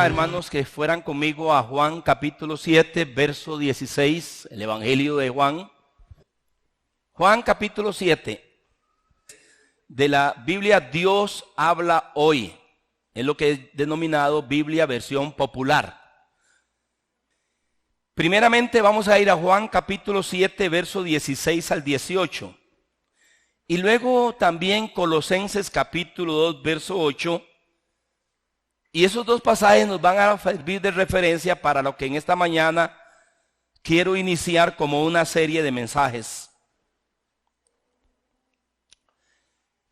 quisiera, hermanos, que fueran conmigo a Juan capítulo 7, verso 16, el Evangelio de Juan. Juan capítulo 7, de la Biblia Dios habla hoy. Es lo que es denominado Biblia versión popular. Primeramente vamos a ir a Juan capítulo 7, verso 16 al 18. Y luego también Colosenses capítulo 2, verso 8. Y esos dos pasajes nos van a servir de referencia para lo que en esta mañana quiero iniciar como una serie de mensajes.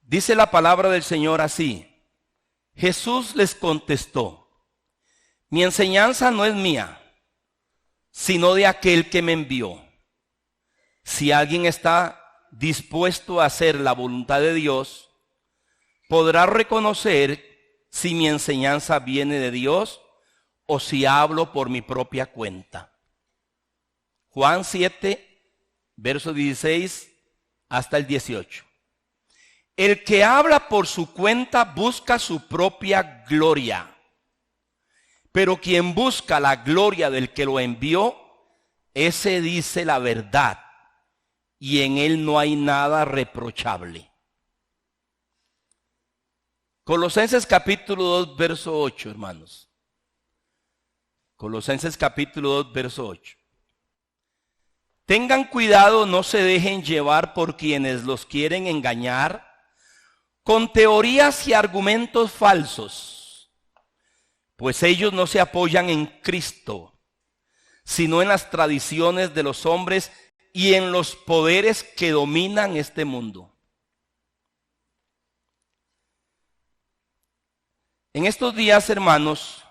Dice la palabra del Señor así: Jesús les contestó: mi enseñanza no es mía, sino de aquel que me envió. Si alguien está dispuesto a hacer la voluntad de Dios, podrá reconocer si mi enseñanza viene de Dios o si hablo por mi propia cuenta. Juan 7, verso 16 hasta el 18. El que habla por su cuenta busca su propia gloria, pero quien busca la gloria del que lo envió, ese dice la verdad, y en él no hay nada reprochable. Colosenses capítulo 2, verso 8, hermanos. Colosenses capítulo 2, verso 8. Tengan cuidado, no se dejen llevar por quienes los quieren engañar con teorías y argumentos falsos, pues ellos no se apoyan en Cristo, sino en las tradiciones de los hombres y en los poderes que dominan este mundo. En estos días, hermanos,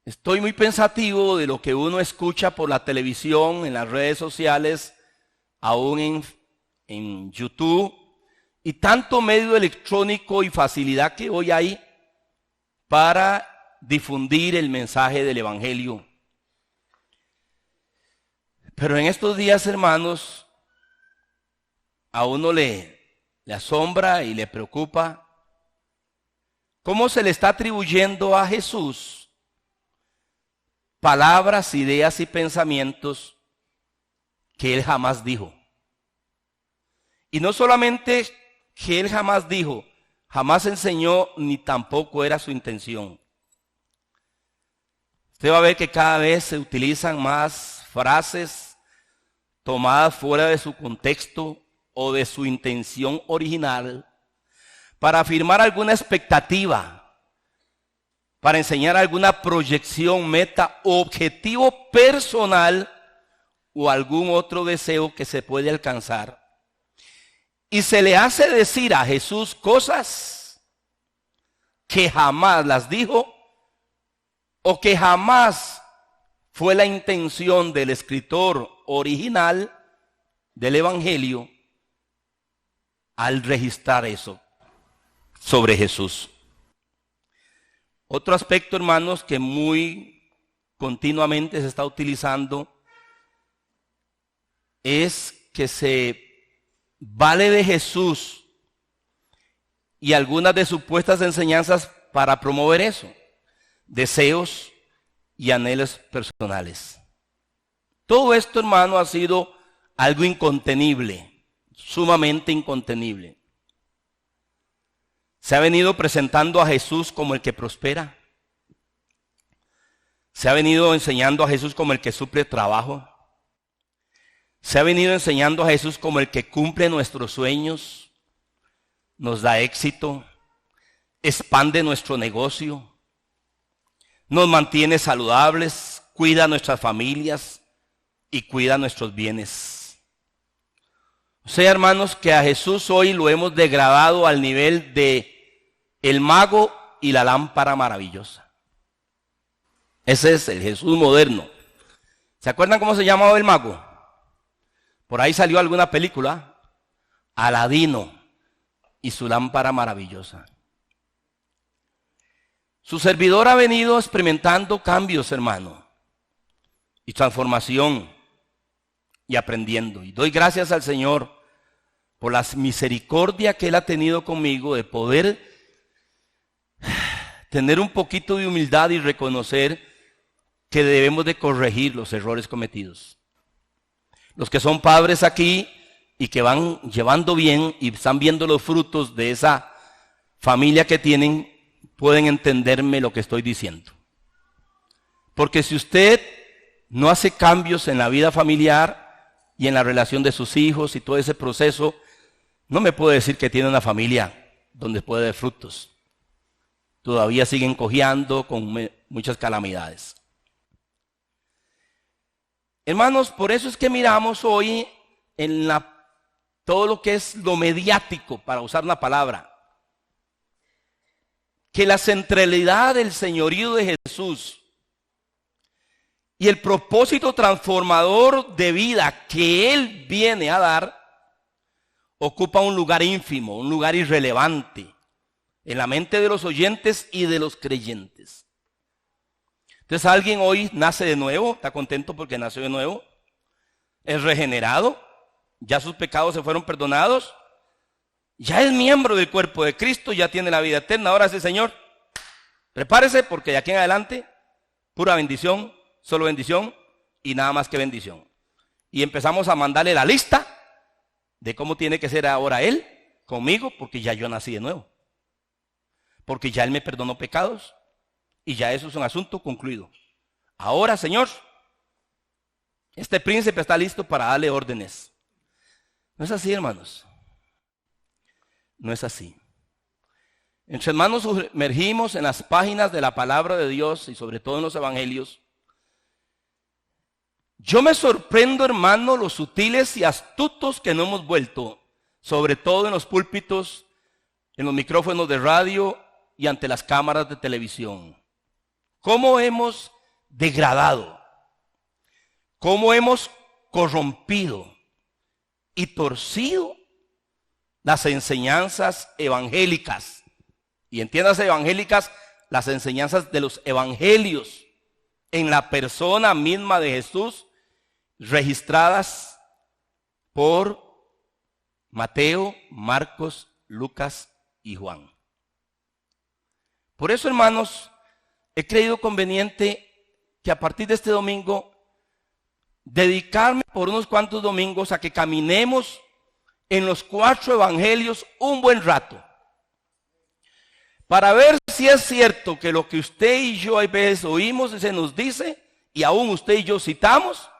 estoy muy pensativo de lo que uno escucha por la televisión, en las redes sociales, aún en YouTube, y tanto medio electrónico y facilidad que hoy hay para difundir el mensaje del Evangelio. Pero en estos días, hermanos, a uno le asombra y le preocupa cómo se le está atribuyendo a Jesús palabras, ideas y pensamientos que él jamás dijo. Y no solamente que él jamás dijo, jamás enseñó, ni tampoco era su intención. Usted va a ver que cada vez se utilizan más frases tomadas fuera de su contexto o de su intención original para afirmar alguna expectativa, para enseñar alguna proyección, meta o objetivo personal o algún otro deseo que se puede alcanzar. Y se le hace decir a Jesús cosas que jamás las dijo o que jamás fue la intención del escritor original del Evangelio al registrar eso sobre Jesús. Otro aspecto, hermanos, que muy continuamente se está utilizando es que se vale de Jesús y algunas de supuestas enseñanzas para promover eso, deseos y anhelos personales. Todo esto, hermano, ha sido algo incontenible, sumamente incontenible. Se ha venido presentando a Jesús como el que prospera. Se ha venido enseñando a Jesús como el que suple trabajo. Se ha venido enseñando a Jesús como el que cumple nuestros sueños, nos da éxito, expande nuestro negocio, nos mantiene saludables, cuida nuestras familias y cuida nuestros bienes. O sea, hermanos, que a Jesús hoy lo hemos degradado al nivel de el mago y la lámpara maravillosa. Ese es el Jesús moderno. ¿Se acuerdan cómo se llamaba el mago? Por ahí salió alguna película, Aladino y su lámpara maravillosa. Su servidor ha venido experimentando cambios, hermano, y transformación, y aprendiendo. Y doy gracias al Señor por la misericordia que Él ha tenido conmigo de poder tener un poquito de humildad y reconocer que debemos de corregir los errores cometidos. Los que son padres aquí y que van llevando bien y están viendo los frutos de esa familia que tienen, pueden entenderme lo que estoy diciendo. Porque si usted no hace cambios en la vida familiar y en la relación de sus hijos y todo ese proceso, no me puede decir que tiene una familia donde puede dar frutos. Todavía siguen cojeando con muchas calamidades. Hermanos, por eso es que miramos hoy en todo lo que es lo mediático, para usar una palabra, que la centralidad del señorío de Jesús y el propósito transformador de vida que Él viene a dar, ocupa un lugar ínfimo, un lugar irrelevante en la mente de los oyentes y de los creyentes. Entonces alguien hoy nace de nuevo, está contento porque nació de nuevo, es regenerado, ya sus pecados se fueron perdonados, ya es miembro del cuerpo de Cristo, ya tiene la vida eterna. Ahora sí, Señor, prepárese porque de aquí en adelante, pura bendición, solo bendición y nada más que bendición. Y empezamos a mandarle la lista de cómo tiene que ser ahora Él conmigo, porque ya yo nací de nuevo. Porque ya Él me perdonó pecados y ya eso es un asunto concluido. Ahora, Señor, este príncipe está listo para darle órdenes. No es así, hermanos. No es así. Entre hermanos sumergimos en las páginas de la palabra de Dios y sobre todo en los evangelios. Yo me sorprendo, hermano, los sutiles y astutos que no hemos vuelto, sobre todo en los púlpitos, en los micrófonos de radio y ante las cámaras de televisión. ¿Cómo hemos degradado? ¿Cómo hemos corrompido y torcido las enseñanzas evangélicas? Y entiéndase evangélicas, las enseñanzas de los evangelios en la persona misma de Jesús, registradas por Mateo, Marcos, Lucas y Juan. Por eso, hermanos, he creído conveniente que a partir de este domingo dedicarme por unos cuantos domingos a que caminemos en los 4 evangelios un buen rato, para ver si es cierto que lo que usted y yo a veces oímos y se nos dice, y aún usted y yo citamos,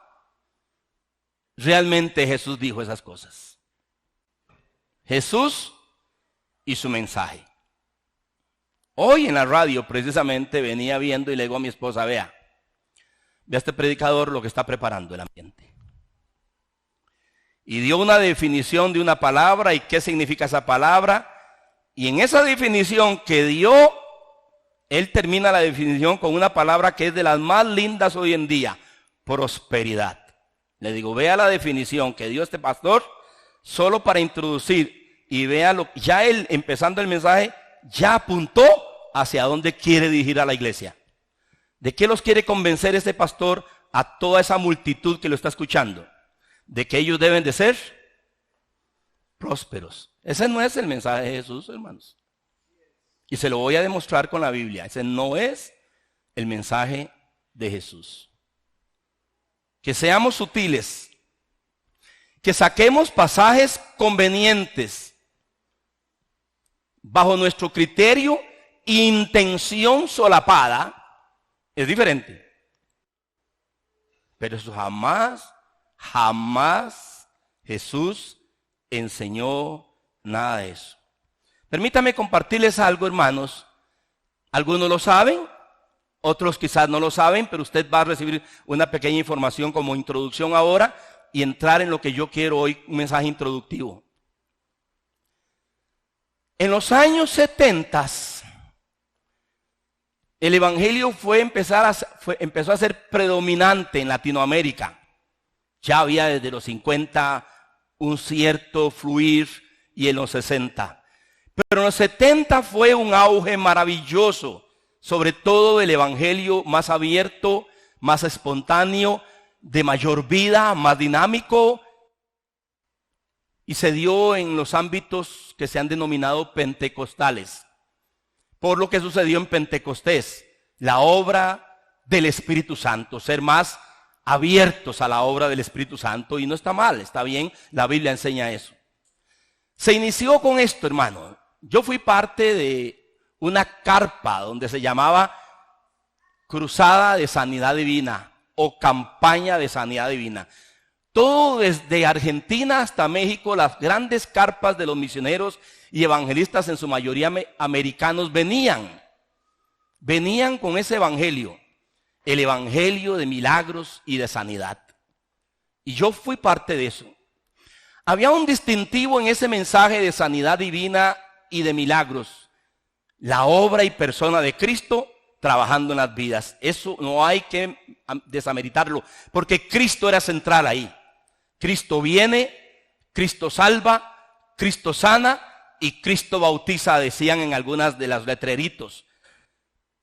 realmente Jesús dijo esas cosas. Jesús y su mensaje. Hoy en la radio precisamente venía viendo y le digo a mi esposa, vea este predicador lo que está preparando el ambiente. Y dio una definición de una palabra y qué significa esa palabra. Y en esa definición que dio, él termina la definición con una palabra que es de las más lindas hoy en día: prosperidad. Le digo, vea la definición que dio este pastor, solo para introducir, y véalo, ya él empezando el mensaje, ya apuntó hacia dónde quiere dirigir a la iglesia. ¿De qué los quiere convencer este pastor a toda esa multitud que lo está escuchando? De que ellos deben de ser prósperos. Ese no es el mensaje de Jesús, hermanos. Y se lo voy a demostrar con la Biblia. Ese no es el mensaje de Jesús. Que seamos sutiles, que saquemos pasajes convenientes bajo nuestro criterio e intención solapada, es diferente. Pero eso jamás Jesús enseñó nada de eso. Permítame compartirles algo, hermanos. Algunos lo saben, otros quizás no lo saben, pero usted va a recibir una pequeña información como introducción ahora y entrar en lo que yo quiero hoy, un mensaje introductivo. En los años 70, el evangelio empezó a ser predominante en Latinoamérica. Ya había desde los 50 un cierto fluir y en los 60. Pero en los 70 fue un auge maravilloso, sobre todo del evangelio más abierto, más espontáneo, de mayor vida, más dinámico. Y se dio en los ámbitos que se han denominado pentecostales. por lo que sucedió en Pentecostés, la obra del Espíritu Santo, ser más abiertos a la obra del Espíritu Santo, y no está mal, está bien, la Biblia enseña eso. Se inició con esto, hermano. Yo fui parte de una carpa donde se llamaba Cruzada de Sanidad Divina o Campaña de Sanidad Divina. Todo desde Argentina hasta México, las grandes carpas de los misioneros y evangelistas, en su mayoría americanos, venían con ese evangelio, el evangelio de milagros y de sanidad. Y yo fui parte de eso. Había un distintivo en ese mensaje de sanidad divina y de milagros: la obra y persona de Cristo trabajando en las vidas. Eso no hay que desameritarlo, porque Cristo era central ahí. Cristo viene, Cristo salva, Cristo sana y Cristo bautiza, decían en algunas de los letreritos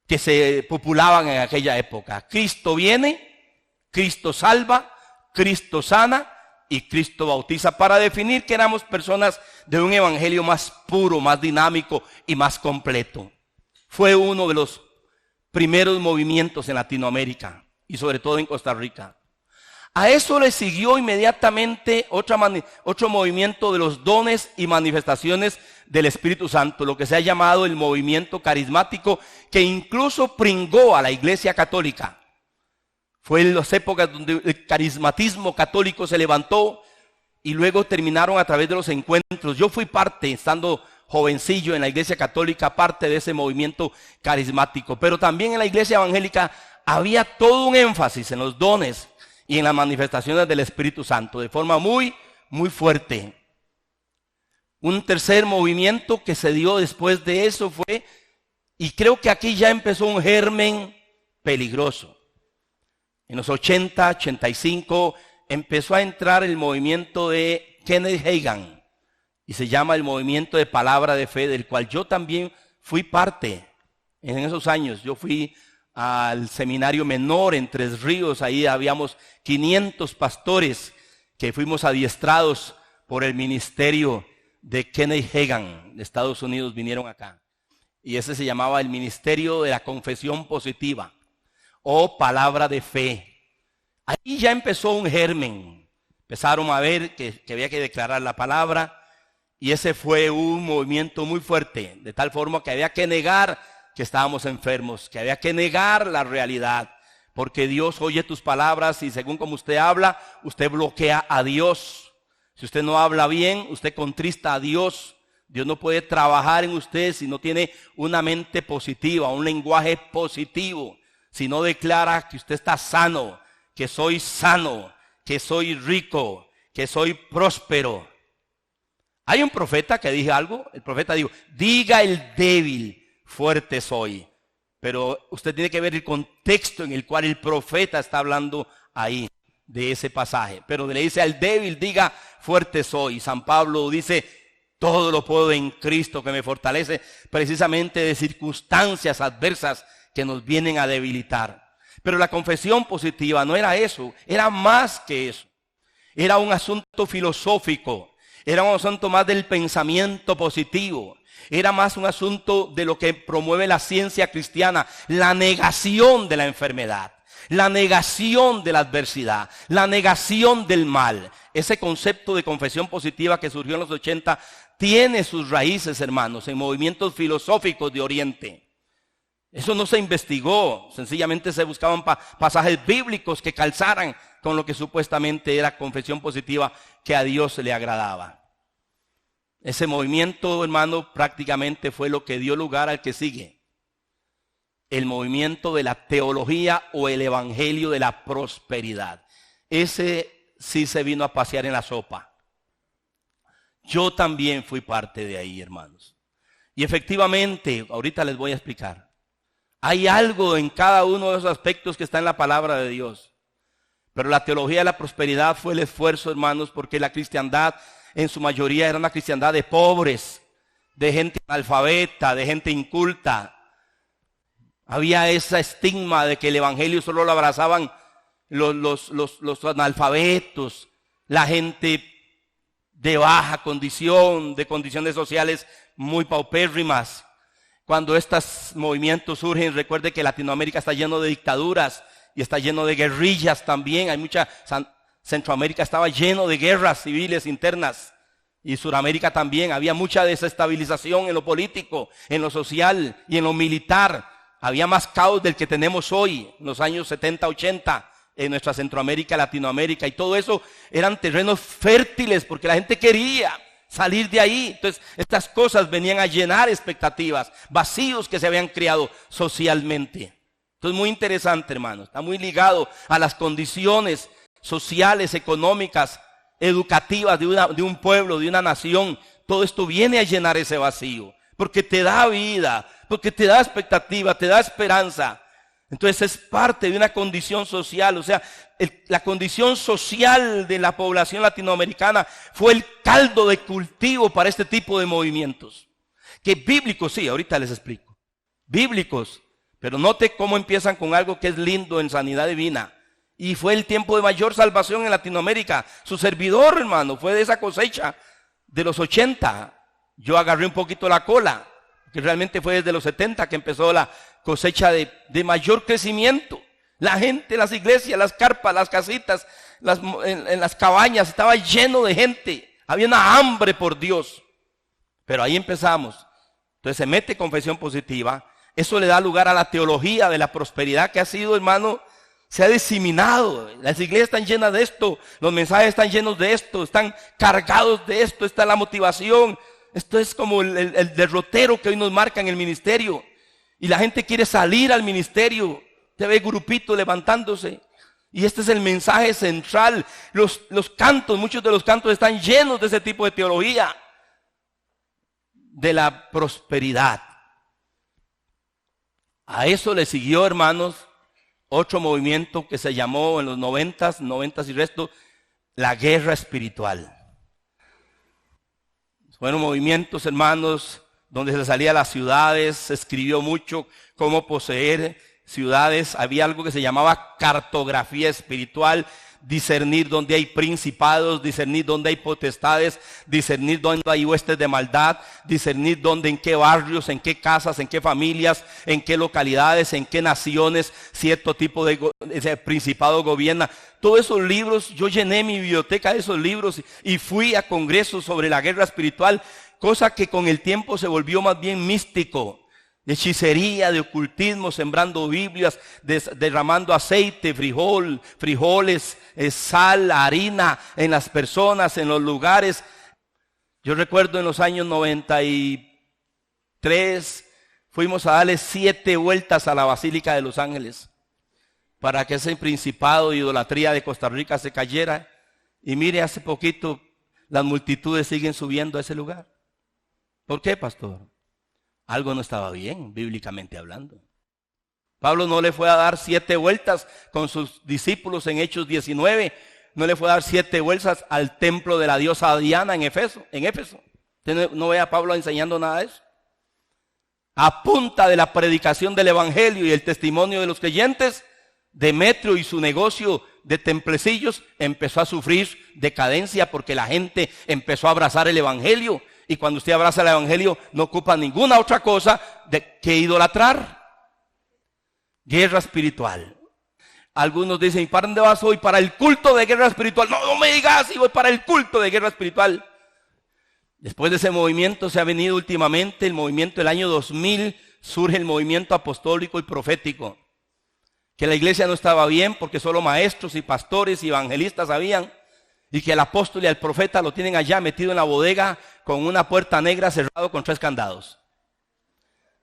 que se populaban en aquella época. Cristo viene, Cristo salva, Cristo sana y Cristo bautiza, para definir que éramos personas de un evangelio más puro, más dinámico y más completo. Fue uno de los primeros movimientos en Latinoamérica y sobre todo en Costa Rica. A eso le siguió inmediatamente otro movimiento de los dones y manifestaciones del Espíritu Santo, lo que se ha llamado el movimiento carismático, que incluso pringó a la Iglesia Católica. Fue en las épocas donde el carismatismo católico se levantó y luego terminaron a través de los encuentros. Yo fui parte, estando jovencillo en la Iglesia Católica, parte de ese movimiento carismático. Pero también en la Iglesia Evangélica había todo un énfasis en los dones y en las manifestaciones del Espíritu Santo, de forma muy, muy fuerte. Un tercer movimiento que se dio después de eso fue, y creo que aquí ya empezó un germen peligroso. En los 80, 85, empezó a entrar el movimiento de Kenneth Hagin, y se llama el movimiento de palabra de fe, del cual yo también fui parte en esos años. Yo fui al seminario menor en Tres Ríos, ahí habíamos 500 pastores que fuimos adiestrados por el ministerio de Kenneth Hagin de Estados Unidos, vinieron acá. Y ese se llamaba el ministerio de la confesión positiva o palabra de fe. Ahí ya empezó un germen, empezaron a ver que había que declarar la palabra, y ese fue un movimiento muy fuerte, de tal forma que había que negar que estábamos enfermos, que había que negar la realidad, porque Dios oye tus palabras y según como usted habla, usted bloquea a Dios. Si usted no habla bien, usted contrista a Dios. Dios no puede trabajar en usted si no tiene una mente positiva, un lenguaje positivo, si no declara que usted está sano, que soy rico, que soy próspero. Hay un profeta que dijo algo, el profeta dijo: diga el débil, fuerte soy. Pero usted tiene que ver el contexto en el cual el profeta está hablando ahí de ese pasaje. Pero le dice al débil, diga fuerte soy. San Pablo dice: todo lo puedo en Cristo que me fortalece, precisamente de circunstancias adversas que nos vienen a debilitar. Pero la confesión positiva no era eso, era más que eso. Era un asunto filosófico, era un asunto más del pensamiento positivo. Era más un asunto de lo que promueve la ciencia cristiana: la negación de la enfermedad, la negación de la adversidad, la negación del mal. Ese concepto de confesión positiva que surgió en los 80 tiene sus raíces, hermanos, en movimientos filosóficos de Oriente. Eso no se investigó, sencillamente se buscaban pasajes bíblicos que calzaran con lo que supuestamente era confesión positiva que a Dios le agradaba. Ese movimiento, hermano, prácticamente fue lo que dio lugar al que sigue: el movimiento de la teología o el evangelio de la prosperidad. Ese sí se vino a pasear en la sopa. Yo también fui parte de ahí, hermanos. Y efectivamente, ahorita les voy a explicar. Hay algo en cada uno de esos aspectos que está en la palabra de Dios. Pero la teología de la prosperidad fue el esfuerzo, hermanos, porque la cristiandad en su mayoría era una cristiandad de pobres, de gente analfabeta, de gente inculta. Había ese estigma de que el evangelio solo lo abrazaban los analfabetos, la gente de baja condición, de condiciones sociales muy paupérrimas. Cuando estos movimientos surgen, recuerde que Latinoamérica está lleno de dictaduras y está lleno de guerrillas también. Centroamérica estaba lleno de guerras civiles internas y Suramérica también. Había mucha desestabilización en lo político, en lo social y en lo militar. Había más caos del que tenemos hoy, en los años 70, 80, en nuestra Centroamérica, Latinoamérica. Y todo eso eran terrenos fértiles porque la gente quería salir de ahí. Entonces, estas cosas venían a llenar expectativas, vacíos que se habían creado socialmente. Entonces, muy interesante, hermano. Está muy ligado a las condiciones sociales, económicas, educativas de un pueblo, de una nación. Todo esto viene a llenar ese vacío, porque te da vida, porque te da expectativa, te da esperanza. Entonces es parte de una condición social, o sea, la condición social de la población latinoamericana fue el caldo de cultivo para este tipo de movimientos. Que bíblicos, sí, ahorita les explico. Bíblicos, pero note cómo empiezan con algo que es lindo en sanidad divina. Y fue el tiempo de mayor salvación en Latinoamérica. Su servidor, hermano, fue de esa cosecha de los 80. Yo agarré un poquito la cola, que realmente fue desde los 70 que empezó la cosecha de mayor crecimiento. La gente, las iglesias, las carpas, las casitas, en las cabañas, estaba lleno de gente. Había una hambre por Dios. Pero ahí empezamos. Entonces se mete confesión positiva. Eso le da lugar a la teología de la prosperidad que ha sido, hermano, se ha diseminado. Las iglesias están llenas de esto. Los mensajes están llenos de esto. Están cargados de esto. Está la motivación. Esto es como el derrotero que hoy nos marca en el ministerio. Y la gente quiere salir al ministerio. Te ve grupitos levantándose. Y este es el mensaje central. Los cantos, muchos de los cantos están llenos de ese tipo de teología. De la prosperidad. A eso le siguió, hermanos, otro movimiento que se llamó en los 90 y resto, la guerra espiritual. Fueron movimientos, hermanos, donde se salía a las ciudades, se escribió mucho cómo poseer ciudades. Había algo que se llamaba cartografía espiritual, discernir dónde hay principados, discernir dónde hay potestades, discernir dónde hay huestes de maldad, discernir dónde, en qué barrios, en qué casas, en qué familias, en qué localidades, en qué naciones cierto tipo de principado gobierna. Todos esos libros, yo llené mi biblioteca de esos libros y fui a congresos sobre la guerra espiritual, cosa que con el tiempo se volvió más bien místico. De hechicería, de ocultismo, sembrando Biblias, derramando aceite, frijoles, sal, harina en las personas, en los lugares. Yo recuerdo en los años 93, fuimos a darle 7 vueltas a la Basílica de Los Ángeles para que ese principado de idolatría de Costa Rica se cayera. Y mire, hace poquito las multitudes siguen subiendo a ese lugar. ¿Por qué, pastor? Algo no estaba bien, bíblicamente hablando. Pablo no le fue a dar 7 vueltas con sus discípulos en Hechos 19. No le fue a dar 7 vueltas al templo de la diosa Diana en Éfeso. Usted no ve a Pablo enseñando nada de eso. A punta de la predicación del evangelio y el testimonio de los creyentes, Demetrio y su negocio de templecillos empezó a sufrir decadencia porque la gente empezó a abrazar el evangelio. Y cuando usted abraza el evangelio, no ocupa ninguna otra cosa que idolatrar. Guerra espiritual. Algunos dicen, ¿y para dónde vas hoy? Para el culto de guerra espiritual. No, no me digas, si voy para el culto de guerra espiritual. Después de ese movimiento se ha venido últimamente el movimiento del año 2000, surge el movimiento apostólico y profético. Que la iglesia no estaba bien porque solo maestros y pastores y evangelistas sabían. Y que el apóstol y el profeta lo tienen allá metido en la bodega con una puerta negra cerrado con 3 candados.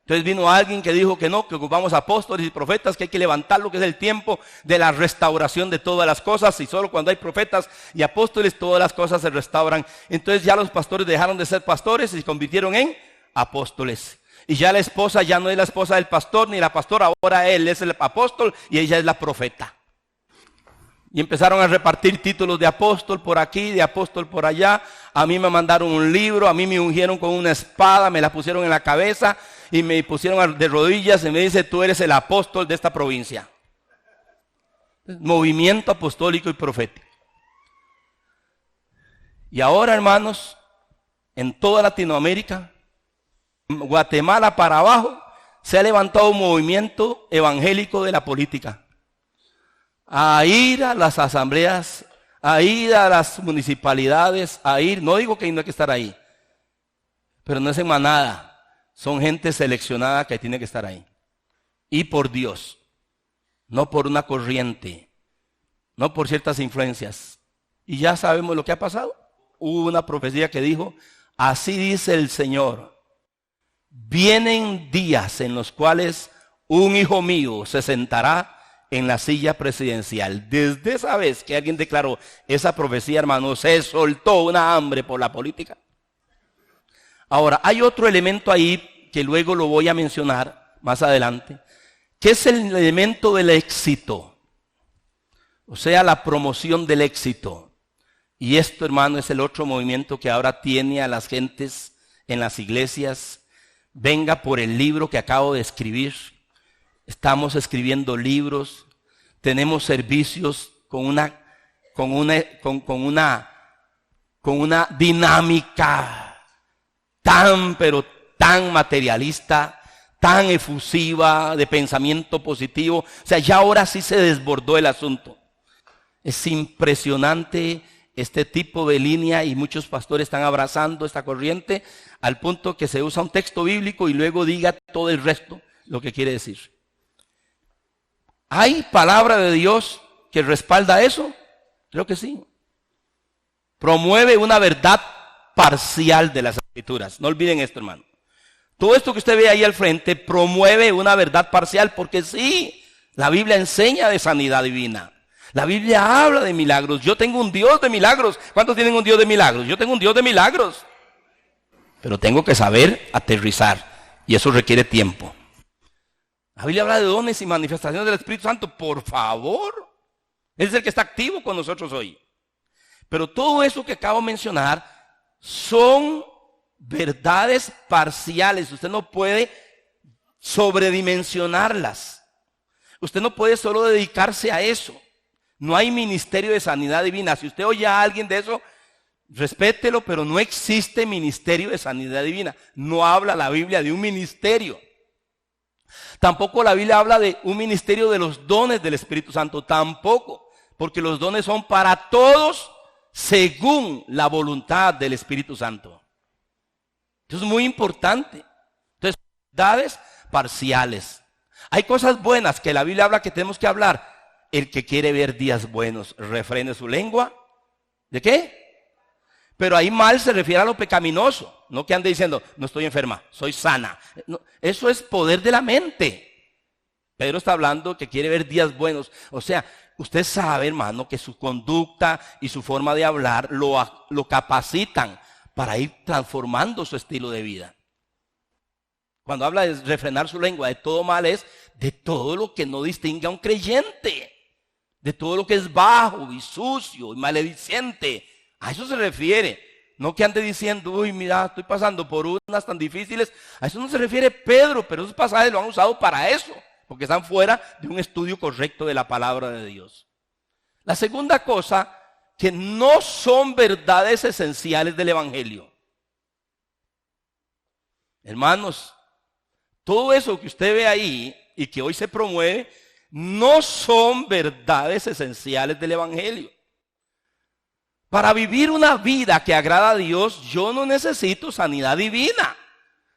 Entonces vino alguien que dijo que no, que ocupamos apóstoles y profetas, que hay que levantar lo que es el tiempo de la restauración de todas las cosas. Y solo cuando hay profetas y apóstoles todas las cosas se restauran. Entonces ya los pastores dejaron de ser pastores y se convirtieron en apóstoles. Y ya la esposa ya no es la esposa del pastor ni la pastora, ahora él es el apóstol y ella es la profeta. Y empezaron a repartir títulos de apóstol por aquí, de apóstol por allá. A mí me mandaron un libro, a mí me ungieron con una espada, me la pusieron en la cabeza y me pusieron de rodillas y me dice, tú eres el apóstol de esta provincia. Movimiento apostólico y profético. Y ahora, hermanos, en toda Latinoamérica, Guatemala para abajo se ha levantado un movimiento evangélico de la política. A ir a las asambleas, a ir a las municipalidades, a ir, no digo que no hay que estar ahí, pero no es en manada, son gente seleccionada que tiene que estar ahí. Y por Dios, no por una corriente, no por ciertas influencias. Y ya sabemos lo que ha pasado. Hubo una profecía que dijo, así dice el Señor, vienen días en los cuales un hijo mío se sentará en la silla presidencial. Desde esa vez que alguien declaró esa profecía, hermano, se soltó una hambre por la política. Ahora, hay otro elemento ahí que luego lo voy a mencionar más adelante, que es el elemento del éxito, o sea, la promoción del éxito. Y esto, hermano, es el otro movimiento que ahora tiene a las gentes en las iglesias. Venga por el libro que acabo de escribir. Estamos escribiendo libros. Tenemos servicios con una dinámica pero tan materialista, tan efusiva, de pensamiento positivo. O sea, ya ahora sí se desbordó el asunto. Es impresionante este tipo de línea y muchos pastores están abrazando esta corriente al punto que se usa un texto bíblico y luego diga todo el resto lo que quiere decir. ¿Hay palabra de Dios que respalda eso? Creo que sí. Promueve una verdad parcial de las Escrituras. No olviden esto, hermano. Todo esto que usted ve ahí al frente promueve una verdad parcial porque sí, la Biblia enseña de sanidad divina. La Biblia habla de milagros. Yo tengo un Dios de milagros. ¿Cuántos tienen un Dios de milagros? Yo tengo un Dios de milagros. Pero tengo que saber aterrizar. Y eso requiere tiempo. La Biblia habla de dones y manifestaciones del Espíritu Santo. Por favor. Él es el que está activo con nosotros hoy. Pero todo eso que acabo de mencionar son verdades parciales. Usted no puede sobredimensionarlas. Usted no puede solo dedicarse a eso. No hay ministerio de sanidad divina. Si usted oye a alguien de eso, respételo, pero no existe ministerio de sanidad divina. No habla la Biblia de un ministerio. Tampoco la Biblia habla de un ministerio de los dones del Espíritu Santo. Tampoco, porque los dones son para todos según la voluntad del Espíritu Santo. Eso es muy importante. Entonces, verdades parciales. Hay cosas buenas que la Biblia habla que tenemos que hablar. El que quiere ver días buenos, refrene su lengua. ¿De qué? Pero ahí mal se refiere a lo pecaminoso. No que ande diciendo, no estoy enferma, soy sana. No, eso es poder de la mente. Pedro está hablando que quiere ver días buenos. O sea, usted sabe, hermano, que su conducta y su forma de hablar lo capacitan para ir transformando su estilo de vida. Cuando habla de refrenar su lengua, de todo mal es de todo lo que no distingue a un creyente. De todo lo que es bajo y sucio y malediciente. A eso se refiere. No que ande diciendo, uy, mira, estoy pasando por unas tan difíciles. A eso no se refiere Pedro, pero esos pasajes lo han usado para eso. Porque están fuera de un estudio correcto de la palabra de Dios. La segunda cosa, que no son verdades esenciales del Evangelio. Hermanos, todo eso que usted ve ahí y que hoy se promueve, no son verdades esenciales del Evangelio. Para vivir una vida que agrada a Dios, yo no necesito sanidad divina.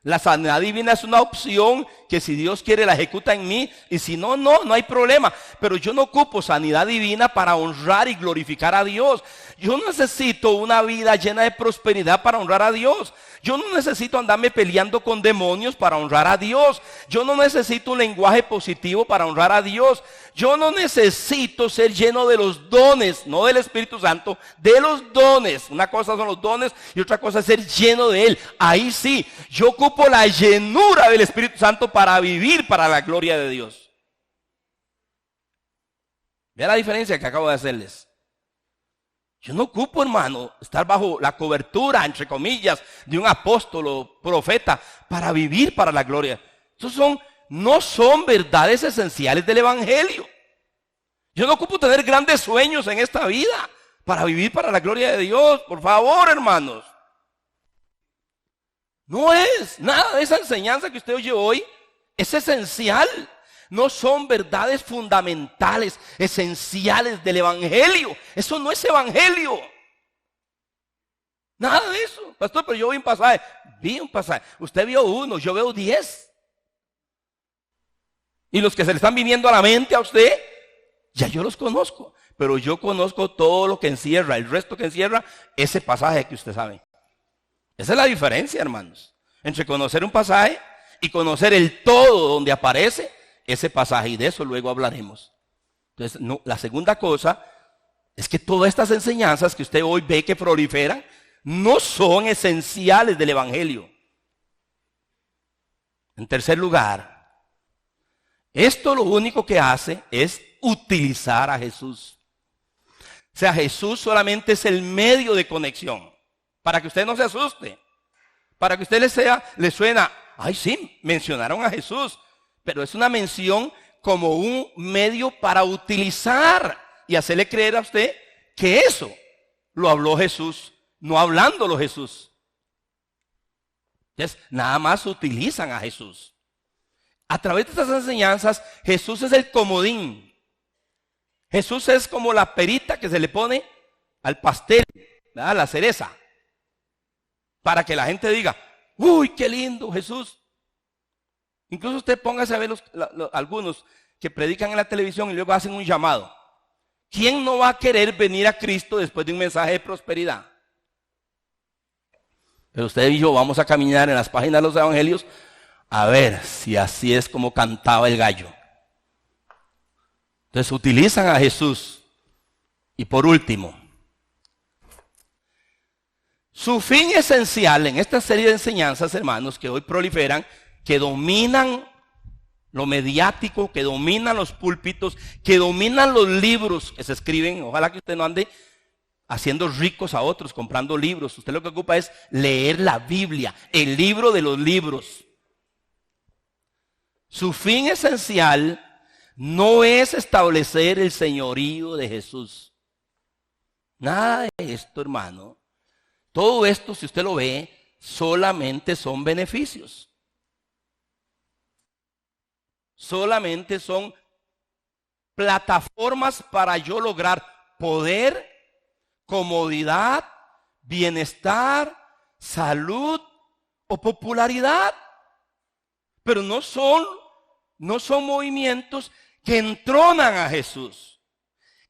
La sanidad divina es una opción que si Dios quiere la ejecuta en mí y si no, no hay problema. Pero yo no ocupo sanidad divina para honrar y glorificar a Dios. Yo no necesito una vida llena de prosperidad para honrar a Dios. Yo no necesito andarme peleando con demonios para honrar a Dios. Yo no necesito un lenguaje positivo para honrar a Dios. Yo no necesito ser lleno de los dones, no del Espíritu Santo, de los dones. Una cosa son los dones y otra cosa es ser lleno de Él. Ahí sí, yo ocupo la llenura del Espíritu Santo para vivir para la gloria de Dios. Vea la diferencia que acabo de hacerles. Yo no ocupo, hermano, estar bajo la cobertura, entre comillas, de un apóstol o profeta para vivir para la gloria. No son verdades esenciales del Evangelio. Yo no ocupo tener grandes sueños en esta vida para vivir para la gloria de Dios. Por favor, hermanos. No es nada de esa enseñanza que usted oye hoy, es esencial. No son verdades fundamentales, esenciales del evangelio. Eso no es evangelio. Nada de eso. Pastor, pero yo vi un pasaje. Vi un pasaje. Usted vio uno, yo veo 10. Y los que se le están viniendo a la mente a usted, ya yo los conozco. Pero yo conozco todo lo que encierra, el resto que encierra ese pasaje que usted sabe. Esa es la diferencia, hermanos, entre conocer un pasaje y conocer el todo donde aparece ese pasaje. Y de eso luego hablaremos. Entonces, no, la segunda cosa es que todas estas enseñanzas que usted hoy ve que proliferan no son esenciales del evangelio. En tercer lugar, esto lo único que hace es utilizar a Jesús. O sea, Jesús solamente es el medio de conexión. Para que usted no se asuste. Para que usted le suena, ay sí, mencionaron a Jesús. Pero es una mención como un medio para utilizar y hacerle creer a usted que eso lo habló Jesús, no hablándolo Jesús. Entonces, nada más utilizan a Jesús. A través de estas enseñanzas, Jesús es el comodín. Jesús es como la perita que se le pone al pastel, ¿verdad? La cereza. Para que la gente diga, uy, qué lindo Jesús. Incluso usted póngase a ver algunos que predican en la televisión y luego hacen un llamado. ¿Quién no va a querer venir a Cristo después de un mensaje de prosperidad? Pero usted y yo vamos a caminar en las páginas de los evangelios a ver si así es como cantaba el gallo. Entonces utilizan a Jesús. Y por último, su fin esencial en esta serie de enseñanzas, hermanos, que hoy proliferan, que dominan lo mediático, que dominan los púlpitos, que dominan los libros que se escriben. Ojalá que usted no ande haciendo ricos a otros comprando libros. Usted lo que ocupa es leer la Biblia, el libro de los libros. Su fin esencial no es establecer el señorío de Jesús. Nada de esto, hermano. Todo esto, si usted lo ve, solamente son beneficios. Solamente son plataformas para yo lograr poder, comodidad, bienestar, salud o popularidad. Pero no son movimientos que entronan a Jesús,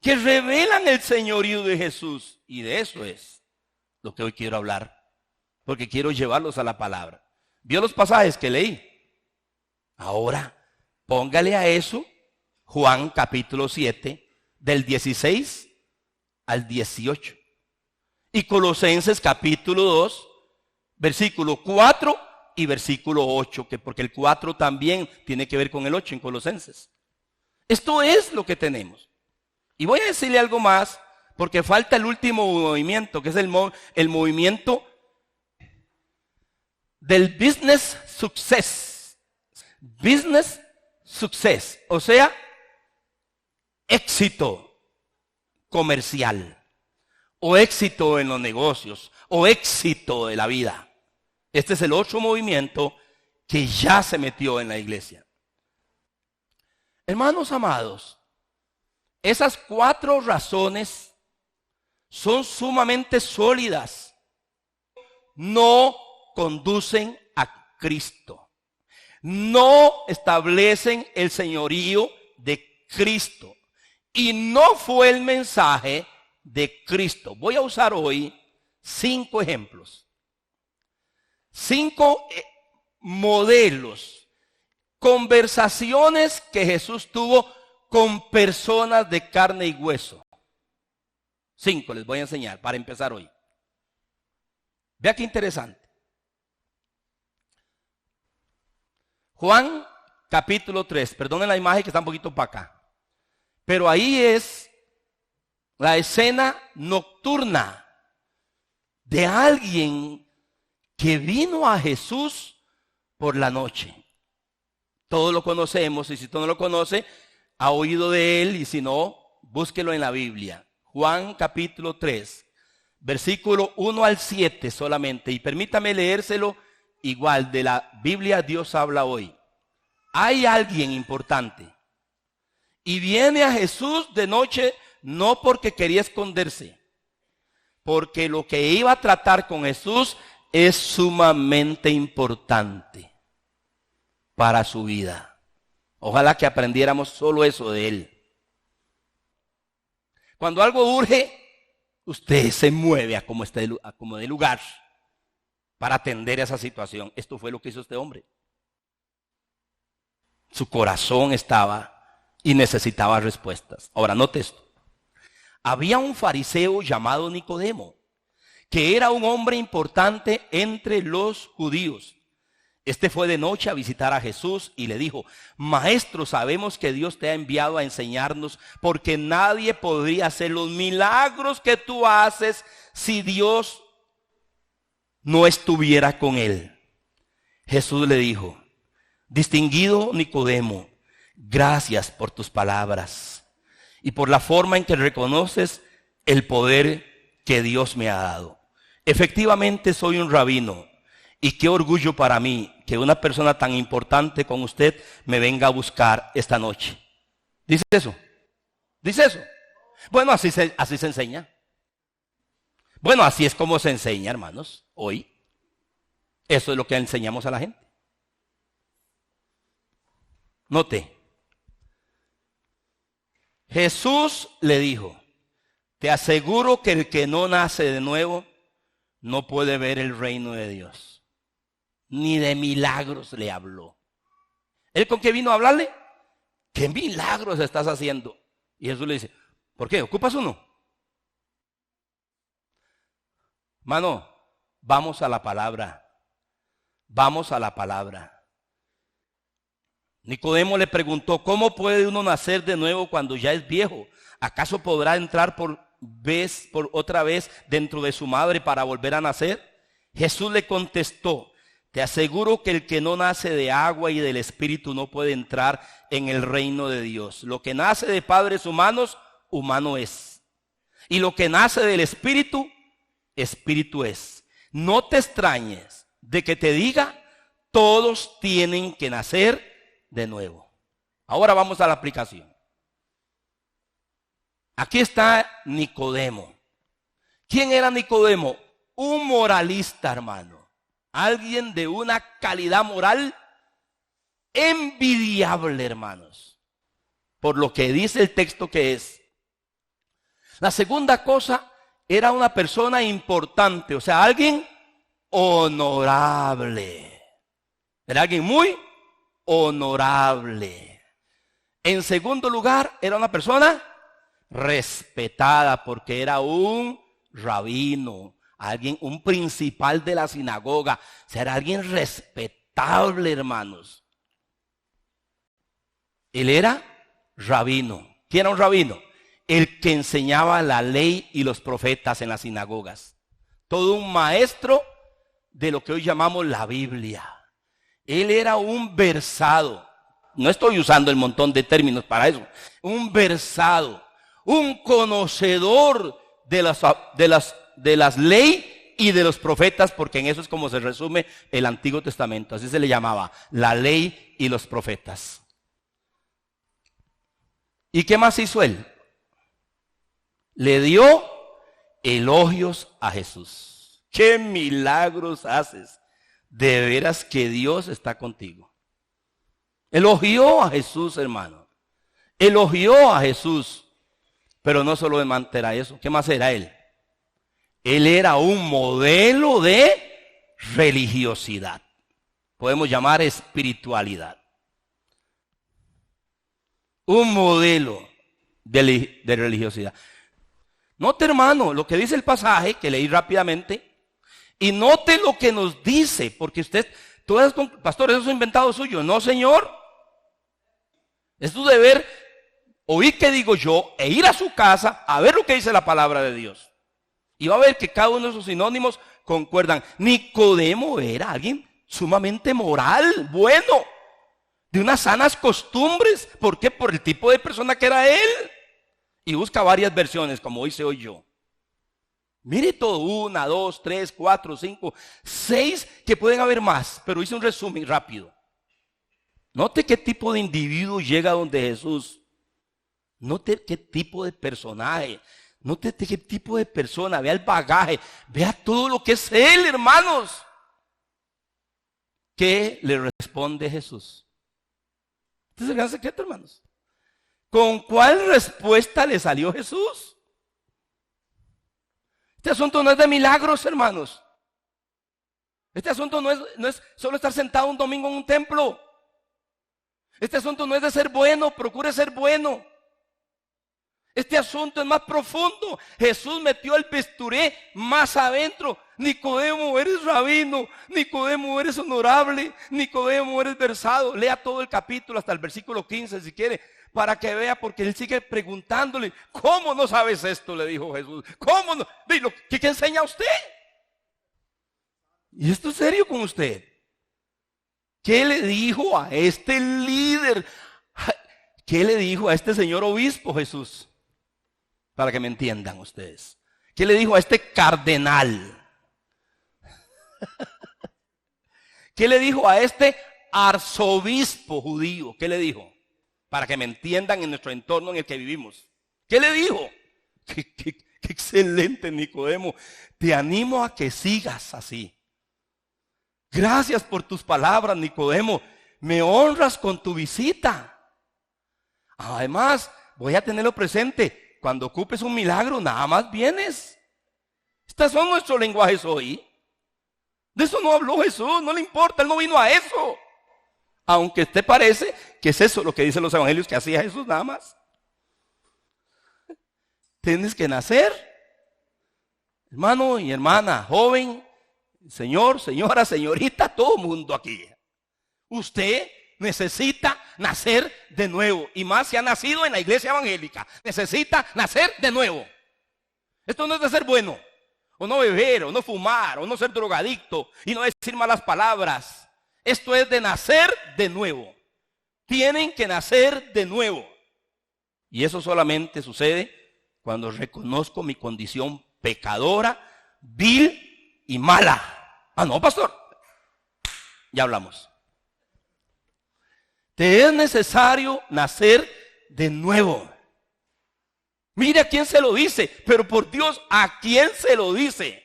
que revelan el señorío de Jesús. Y de eso es lo que hoy quiero hablar, porque quiero llevarlos a la palabra. ¿Vio los pasajes que leí? Ahora, póngale a eso Juan capítulo 7, del 16 al 18. Y Colosenses capítulo 2, versículo 4 y versículo 8, porque el 4 también tiene que ver con el 8 en Colosenses. Esto es lo que tenemos. Y voy a decirle algo más, porque falta el último movimiento, que es el movimiento del business success. Business success, o sea, éxito comercial, o éxito en los negocios, o éxito de la vida. Este es el otro movimiento que ya se metió en la iglesia. Hermanos amados, esas 4 razones son sumamente sólidas. No conducen a Cristo. No establecen el señorío de Cristo. Y no fue el mensaje de Cristo. Voy a usar hoy 5 ejemplos. 5 modelos, conversaciones que Jesús tuvo con personas de carne y hueso. 5 les voy a enseñar para empezar hoy. Vea qué interesante. Juan capítulo 3, perdonen la imagen que está un poquito para acá, pero ahí es la escena nocturna de alguien que vino a Jesús por la noche. Todos lo conocemos, y si tú no lo conoces, ha oído de él, y si no, búsquelo en la Biblia. Juan capítulo 3, versículo 1 al 7 solamente, y permítame leérselo igual de la Biblia Dios habla hoy. Hay alguien importante y viene a Jesús de noche no porque quería esconderse, porque lo que iba a tratar con Jesús es sumamente importante para su vida. Ojalá que aprendiéramos solo eso de él. Cuando algo urge, usted se mueve a como de lugar para atender esa situación. Esto fue lo que hizo este hombre. Su corazón estaba y necesitaba respuestas. Ahora, note esto. Había un fariseo llamado Nicodemo, que era un hombre importante entre los judíos. Este fue de noche a visitar a Jesús y le dijo: Maestro, sabemos que Dios te ha enviado a enseñarnos, porque nadie podría hacer los milagros que tú haces si Dios no estuviera con él. Jesús le dijo: Distinguido Nicodemo, gracias por tus palabras y por la forma en que reconoces el poder que Dios me ha dado. Efectivamente soy un rabino, y qué orgullo para mí que una persona tan importante como usted me venga a buscar esta noche. ¿Dice eso? ¿Dice eso? Bueno, así se enseña. Bueno, así es como se enseña, hermanos, hoy. Eso es lo que enseñamos a la gente. Note. Jesús le dijo: te aseguro que el que no nace de nuevo no puede ver el reino de Dios. Ni de milagros le habló. ¿Él con qué vino a hablarle? ¿Qué milagros estás haciendo? Y Jesús le dice: ¿por qué? ¿Ocupas uno? Mano, vamos a la palabra. Vamos a la palabra. Nicodemo le preguntó: ¿cómo puede uno nacer de nuevo cuando ya es viejo? ¿Acaso podrá entrar por otra vez dentro de su madre para volver a nacer? Jesús le contestó: te aseguro que el que no nace de agua y del Espíritu no puede entrar en el reino de Dios. Lo que nace de padres humanos, humano es. Y lo que nace del Espíritu, Espíritu es. No te extrañes de que te diga: todos tienen que nacer de nuevo. Ahora vamos a la aplicación. Aquí está Nicodemo. ¿Quién era Nicodemo? Un moralista, hermano. Alguien de una calidad moral envidiable, hermanos, por lo que dice el texto que es. La segunda cosa, era una persona importante, o sea, alguien honorable. Era alguien muy honorable. En segundo lugar, era una persona respetada, porque era un rabino, un principal de la sinagoga. O sea, era alguien respetable, hermanos. Él era rabino. ¿Quién era un rabino? El que enseñaba la ley y los profetas en las sinagogas. Todo un maestro de lo que hoy llamamos la Biblia. Él era un versado. No estoy usando el montón de términos para eso. Un versado, un conocedor de las leyes y de los profetas, porque en eso es como se resume el Antiguo Testamento. Así se le llamaba, la ley y los profetas. ¿Y qué más hizo él? Le dio elogios a Jesús. ¿Qué milagros haces? De veras que Dios está contigo. Elogió a Jesús, hermano. Elogió a Jesús. Pero no solo era eso. ¿Qué más era él? Él era un modelo de religiosidad. Podemos llamar espiritualidad. Un modelo de religiosidad. Note, hermano, lo que dice el pasaje, que leí rápidamente. Y note lo que nos dice, porque usted, pastor, eso es inventado suyo. No, señor. Es tu deber oír qué digo yo e ir a su casa a ver lo que dice la palabra de Dios. Y va a ver que cada uno de sus sinónimos concuerdan. Nicodemo era alguien sumamente moral, bueno, de unas sanas costumbres. ¿Por qué? Por el tipo de persona que era él. Y busca varias versiones, como hice hoy yo. Mire todo, 1, 2, 3, 4, 5, 6, que pueden haber más, pero hice un resumen rápido. Note qué tipo de individuo llega donde Jesús. Note qué tipo de personaje. Note qué tipo de persona. Vea el bagaje. Vea todo lo que es Él, hermanos. ¿Qué le responde Jesús? Este es el gran secreto, hermanos. ¿Con cuál respuesta le salió Jesús? Este asunto no es de milagros, hermanos. Este asunto no es solo estar sentado un domingo en un templo. Este asunto no es de ser bueno, procure ser bueno. Este asunto es más profundo. Jesús metió el bisturé más adentro. Nicodemo, eres rabino. Nicodemo, eres honorable. Nicodemo, eres versado. Lea todo el capítulo hasta el versículo 15 si quiere, para que vea, porque él sigue preguntándole, ¿cómo no sabes esto? Le dijo Jesús. ¿Cómo no? ¿Qué enseña usted? ¿Y esto es serio con usted? ¿Qué le dijo a este líder? ¿Qué le dijo a este señor obispo Jesús? Para que me entiendan ustedes. ¿Qué le dijo a este cardenal? ¿Qué le dijo a este arzobispo judío? ¿Qué le dijo? Para que me entiendan en nuestro entorno en el que vivimos. ¿Qué le dijo? Qué excelente, Nicodemo. Te animo a que sigas así. Gracias por tus palabras, Nicodemo. Me honras con tu visita. Además, voy a tenerlo presente. Cuando ocupes un milagro, nada más vienes. Estos son nuestros lenguajes hoy. De eso no habló Jesús, no le importa, Él no vino a eso. Aunque te parece que es eso lo que dicen los evangelios que hacía Jesús nada más. Tienes que nacer, hermano y hermana, joven, señor, señora, señorita, todo mundo aquí. Usted necesita nacer de nuevo. Y más si ha nacido en la iglesia evangélica. Necesita nacer de nuevo. Esto no es de ser bueno, o no beber, o no fumar, o no ser drogadicto, y no decir malas palabras. Esto es de nacer de nuevo. Tienen que nacer de nuevo. Y eso solamente sucede cuando reconozco mi condición pecadora, vil y mala. Ah, no, pastor. Ya hablamos. Te es necesario nacer de nuevo. Mire a quién se lo dice, pero por Dios, ¿a quién se lo dice?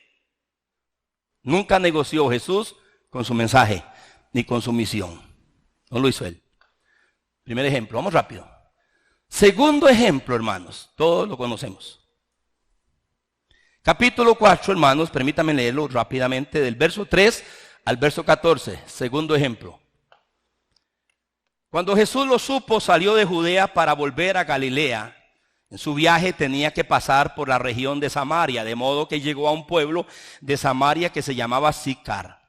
Nunca negoció Jesús con su mensaje, ni con su misión. No lo hizo Él. Primer ejemplo, vamos rápido. Segundo ejemplo, hermanos, todos lo conocemos. Capítulo 4, hermanos, permítanme leerlo rápidamente, del verso 3 al verso 14. Segundo ejemplo. Cuando Jesús lo supo, salió de Judea para volver a Galilea. En su viaje tenía que pasar por la región de Samaria, de modo que llegó a un pueblo de Samaria que se llamaba Sicar,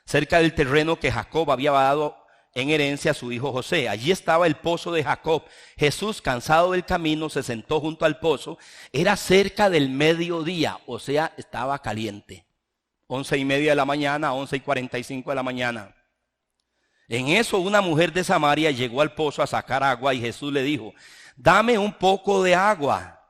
cerca del terreno que Jacob había dado en herencia a su hijo José. Allí estaba el pozo de Jacob. Jesús, cansado del camino, se sentó junto al pozo. Era cerca del mediodía, o sea, estaba caliente. 11:30 de la mañana, 11:45 de la mañana. En eso una mujer de Samaria llegó al pozo a sacar agua y Jesús le dijo, dame un poco de agua.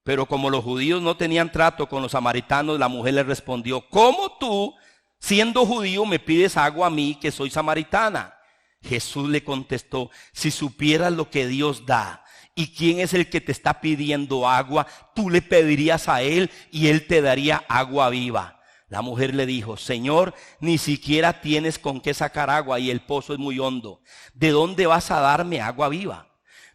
Pero como los judíos no tenían trato con los samaritanos, la mujer le respondió, ¿cómo tú, siendo judío, me pides agua a mí que soy samaritana? Jesús le contestó, si supieras lo que Dios da y quién es el que te está pidiendo agua, tú le pedirías a Él y Él te daría agua viva. La mujer le dijo, Señor, ni siquiera tienes con qué sacar agua y el pozo es muy hondo. ¿De dónde vas a darme agua viva?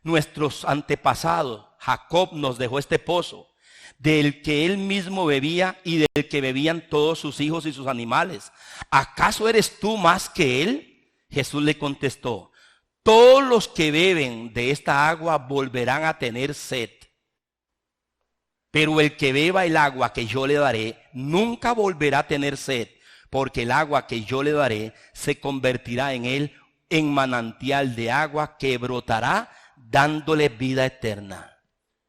Nuestros antepasados, Jacob nos dejó este pozo, del que él mismo bebía y del que bebían todos sus hijos y sus animales. ¿Acaso eres tú más que él? Jesús le contestó, todos los que beben de esta agua volverán a tener sed. Pero el que beba el agua que yo le daré, nunca volverá a tener sed, porque el agua que yo le daré se convertirá en él en manantial de agua que brotará dándole vida eterna.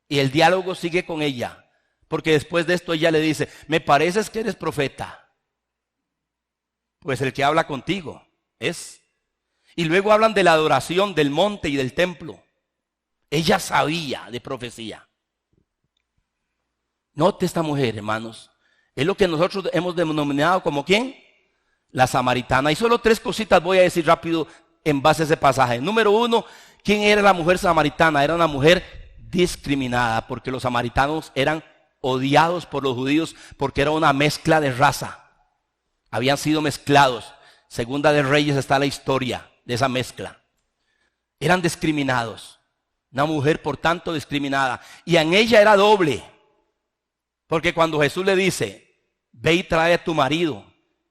Y el diálogo sigue con ella, porque después de esto ella le dice, me pareces que eres profeta. Pues el que habla contigo es. Y luego hablan de la adoración del monte y del templo. Ella sabía de profecía. Note esta mujer, hermanos. Es lo que nosotros hemos denominado como ¿quién? La samaritana. Y solo 3 cositas voy a decir rápido en base a ese pasaje. Número 1, ¿quién era la mujer samaritana? Era una mujer discriminada, porque los samaritanos eran odiados por los judíos porque era una mezcla de raza. Habían sido mezclados. Segunda de Reyes está la historia de esa mezcla. Eran discriminados. Una mujer, por tanto, discriminada. Y en ella era doble. Porque cuando Jesús le dice, ve y trae a tu marido,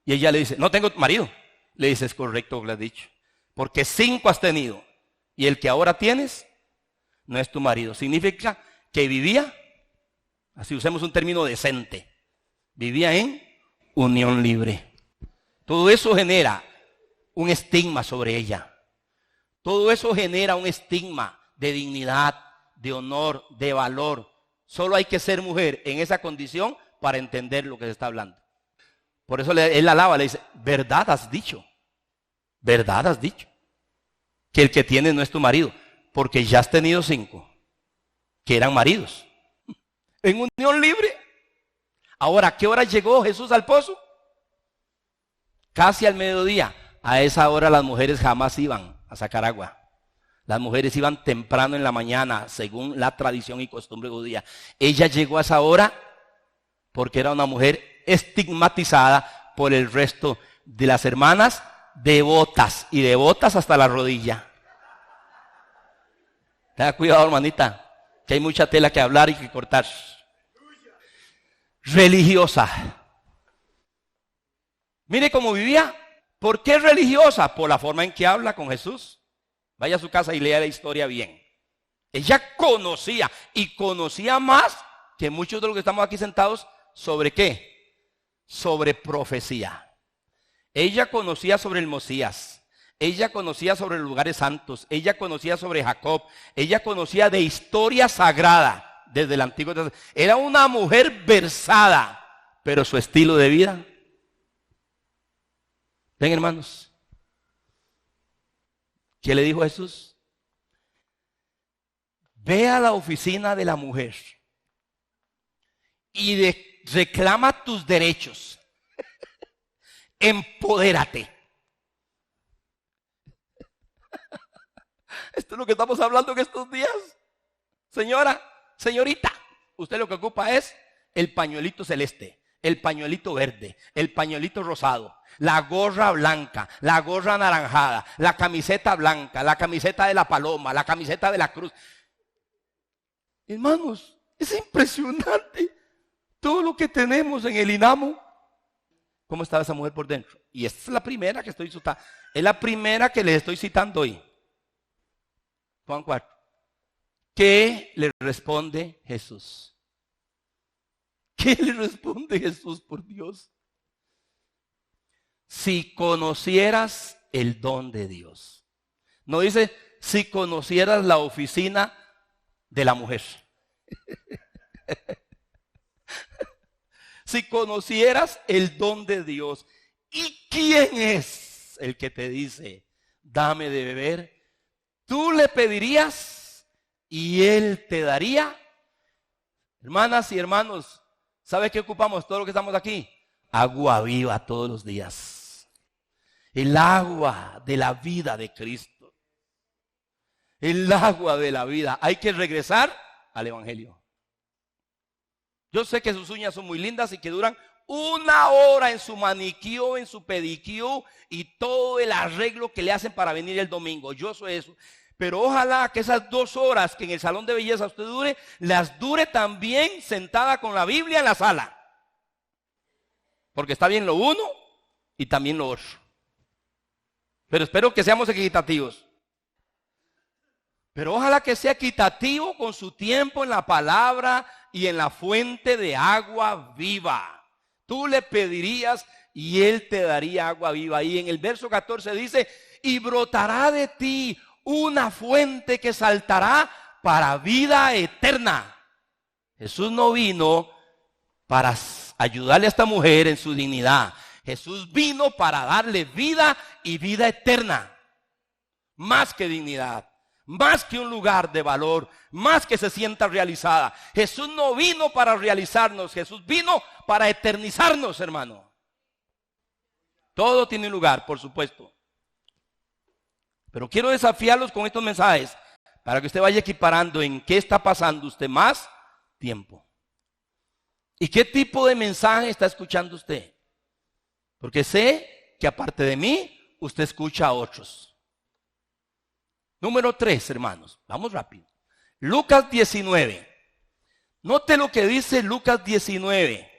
y ella le dice, no tengo marido, le dice, es correcto lo que le has dicho, porque 5 has tenido, y el que ahora tienes no es tu marido. Significa que vivía, así usemos un término decente, vivía en unión libre. Todo eso genera un estigma sobre ella. Todo eso genera un estigma de dignidad, de honor, de valor. Solo hay que ser mujer en esa condición para entender lo que se está hablando. Por eso él la alaba, le dice, verdad has dicho, que el que tienes no es tu marido, porque ya has tenido 5 que eran maridos, en unión libre. Ahora, ¿a qué hora llegó Jesús al pozo? Casi al mediodía. A esa hora las mujeres jamás iban a sacar agua. Las mujeres iban temprano en la mañana, según la tradición y costumbre judía. Ella llegó a esa hora porque era una mujer estigmatizada por el resto de las hermanas devotas, y devotas hasta la rodilla. Tenga cuidado, hermanita, que hay mucha tela que hablar y que cortar. Religiosa. Mire cómo vivía. ¿Por qué religiosa? Por la forma en que habla con Jesús. Vaya a su casa y lea la historia bien. Ella conocía, y conocía más que muchos de los que estamos aquí sentados. ¿Sobre qué? Sobre profecía. Ella conocía sobre el Mesías. Ella conocía sobre los lugares santos. Ella conocía sobre Jacob. Ella conocía de historia sagrada desde el Antiguo Testamento. Era una mujer versada, pero su estilo de vida. Ven, hermanos. ¿Qué le dijo Jesús? Ve a la oficina de la mujer y reclama tus derechos. Empodérate. Esto es lo que estamos hablando en estos días. Señora, señorita, usted lo que ocupa es el pañuelito celeste, el pañuelito verde, el pañuelito rosado, la gorra blanca, la gorra anaranjada, la camiseta blanca, la camiseta de la paloma, la camiseta de la cruz. Hermanos, es impresionante todo lo que tenemos en el INAMO. ¿Cómo estaba esa mujer por dentro? Y esta es la primera que estoy citando. Es la primera que les estoy citando hoy. Juan 4. ¿Qué le responde Jesús? ¿Qué le responde Jesús, por Dios? Si conocieras el don de Dios. No dice si conocieras la oficina de la mujer. Si conocieras el don de Dios. ¿Y quién es el que te dice, dame de beber? Tú le pedirías y él te daría. Hermanas y hermanos, ¿sabe qué ocupamos todos los que estamos aquí? Agua viva todos los días. El agua de la vida de Cristo. El agua de la vida. Hay que regresar al Evangelio. Yo sé que sus uñas son muy lindas y que duran 1 hora en su manicure, en su pedicure y todo el arreglo que le hacen para venir el domingo. Yo sé eso. Pero ojalá que esas 2 horas que en el salón de belleza usted dure, las dure también sentada con la Biblia en la sala. Porque está bien lo uno y también lo otro. Pero espero que seamos equitativos. Pero ojalá que sea equitativo con su tiempo en la palabra y en la fuente de agua viva. Tú le pedirías y él te daría agua viva. Y en el verso 14 dice, y brotará de ti una fuente que saltará para vida eterna. Jesús no vino para ayudarle a esta mujer en su dignidad. Jesús vino para darle vida y vida eterna. Más que dignidad, más que un lugar de valor, más que se sienta realizada. Jesús no vino para realizarnos, Jesús vino para eternizarnos, hermano. Todo tiene un lugar, por supuesto. Pero quiero desafiarlos con estos mensajes para que usted vaya equiparando en qué está pasando usted más tiempo. ¿Y qué tipo de mensaje está escuchando usted? Porque sé que aparte de mí, usted escucha a otros. Número 3, hermanos. Vamos rápido. Lucas 19. Note lo que dice Lucas 19.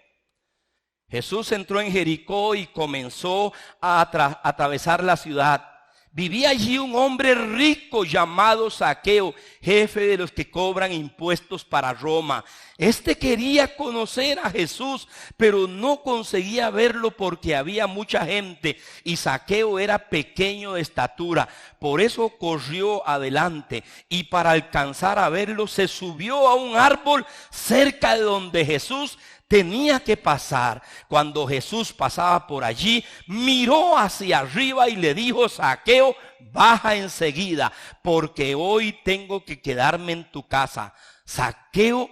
Jesús entró en Jericó y comenzó a atravesar la ciudad. Vivía allí un hombre rico llamado Zaqueo, jefe de los que cobran impuestos para Roma. Este quería conocer a Jesús, pero no conseguía verlo porque había mucha gente y Zaqueo era pequeño de estatura. Por eso corrió adelante y para alcanzar a verlo se subió a un árbol cerca de donde Jesús tenía que pasar. Cuando Jesús pasaba por allí, miró hacia arriba y le dijo: Zaqueo, baja enseguida, porque hoy tengo que quedarme en tu casa. Zaqueo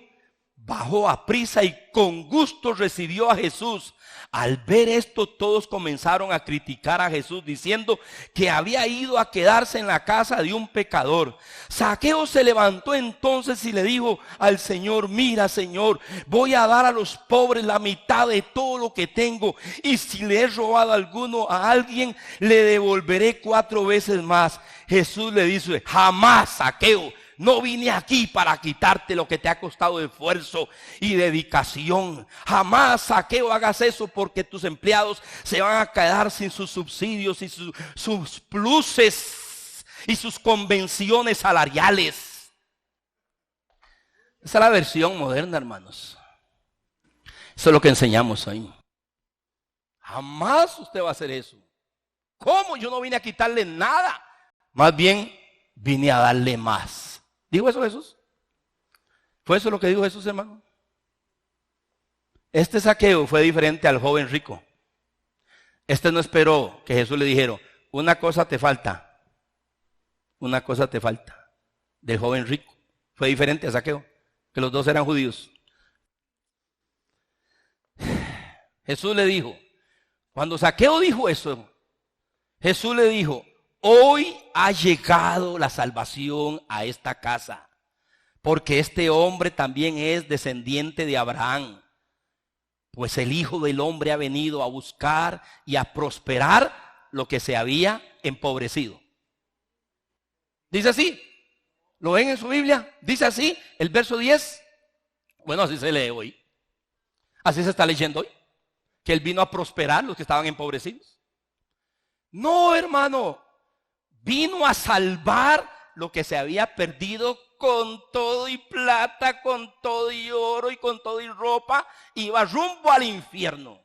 bajó a prisa y con gusto recibió a Jesús. Al ver esto, todos comenzaron a criticar a Jesús, diciendo que había ido a quedarse en la casa de un pecador. Zaqueo se levantó entonces y le dijo al Señor: mira, Señor, voy a dar a los pobres la mitad de todo lo que tengo, y si le he robado a alguien, le devolveré 4 veces más. Jesús le dice: jamás, Zaqueo. No vine aquí para quitarte lo que te ha costado esfuerzo y dedicación. Jamás, Zaqueo, hagas eso, porque tus empleados se van a quedar sin sus subsidios y sus pluses y sus convenciones salariales. Esa es la versión moderna, hermanos. Eso es lo que enseñamos hoy. Jamás usted va a hacer eso. ¿Cómo? Yo no vine a quitarle nada. Más bien, vine a darle más. ¿Dijo eso Jesús? ¿Fue eso lo que dijo Jesús, hermano? Este Zaqueo fue diferente al joven rico. Este no esperó que Jesús le dijera: una cosa te falta. Una cosa te falta. Del joven rico. Fue diferente a Zaqueo, que los dos eran judíos. Jesús le dijo, cuando Zaqueo dijo eso, Jesús le dijo: hoy ha llegado la salvación a esta casa, porque este hombre también es descendiente de Abraham. Pues el Hijo del Hombre ha venido a buscar y a prosperar lo que se había empobrecido. Dice así, ¿lo ven en su Biblia? Dice así, el verso 10. Bueno, así se lee hoy. Así se está leyendo hoy. Que Él vino a prosperar los que estaban empobrecidos. No, hermano. Vino a salvar lo que se había perdido con todo y plata, con todo y oro y con todo y ropa. Iba rumbo al infierno.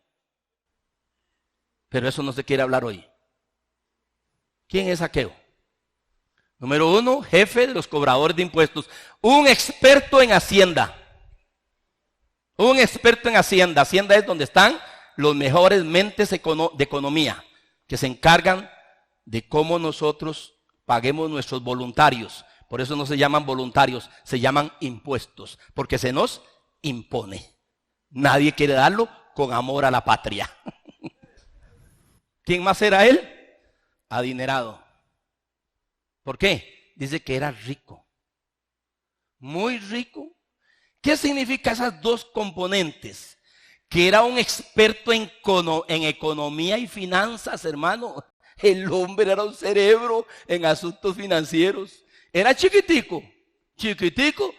Pero eso no se quiere hablar hoy. ¿Quién es Zaqueo? Número 1, jefe de los cobradores de impuestos. Un experto en Hacienda. Un experto en Hacienda. Hacienda es donde están los mejores mentes de economía, que se encargan de cómo nosotros paguemos nuestros voluntarios. Por eso no se llaman voluntarios, se llaman impuestos, porque se nos impone. Nadie quiere darlo con amor a la patria. ¿Quién más era él? Adinerado. ¿Por qué? Dice que era rico. Muy rico. ¿Qué significa esas dos componentes? Que era un experto en economía y finanzas, hermano. El hombre era un cerebro en asuntos financieros. Era chiquitico, chiquitico,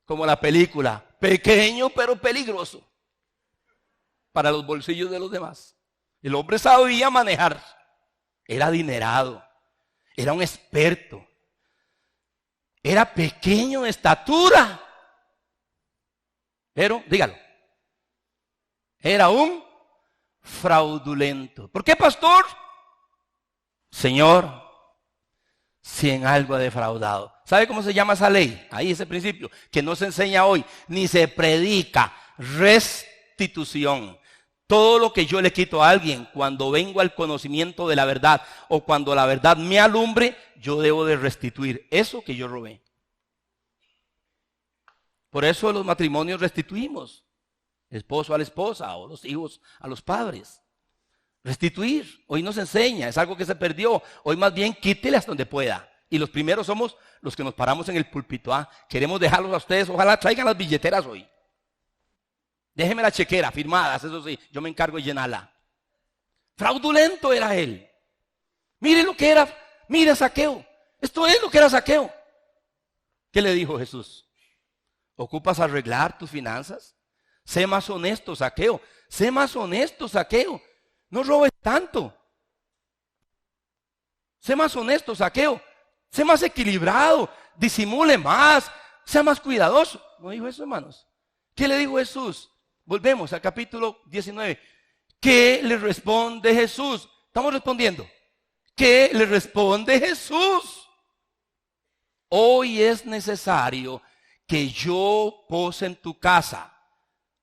como la película. Pequeño pero peligroso para los bolsillos de los demás. El hombre sabía manejar. Era adinerado. Era un experto. Era pequeño de estatura. Pero, dígalo, era un fraudulento. ¿Por qué, pastor? Señor, si en algo ha defraudado. ¿Sabe cómo se llama esa ley? Ahí ese principio, que no se enseña hoy, ni se predica. Restitución. Todo lo que yo le quito a alguien, cuando vengo al conocimiento de la verdad o cuando la verdad me alumbre, yo debo de restituir eso que yo robé. Por eso los matrimonios restituimos. Esposo a la esposa o los hijos a los padres. Restituir. Hoy nos enseña, es algo que se perdió. Hoy más bien quítele hasta donde pueda. Y los primeros somos los que nos paramos en el púlpito. Queremos dejarlos a ustedes, ojalá traigan las billeteras hoy. Déjeme la chequera, firmadas, eso sí, yo me encargo de llenarla. Fraudulento era él. Mire lo que era, mire Zaqueo. Esto es lo que era Zaqueo. ¿Qué le dijo Jesús? ¿Ocupas arreglar tus finanzas? Sé más honesto, Zaqueo. Sé más honesto, Zaqueo. No robes tanto. Sé más honesto, Zaqueo. Sé más equilibrado. Disimule más. Sea más cuidadoso. ¿No dijo eso, hermanos? ¿Qué le dijo Jesús? Volvemos al capítulo 19. ¿Qué le responde Jesús? Estamos respondiendo. ¿Qué le responde Jesús? Hoy es necesario que yo pose en tu casa.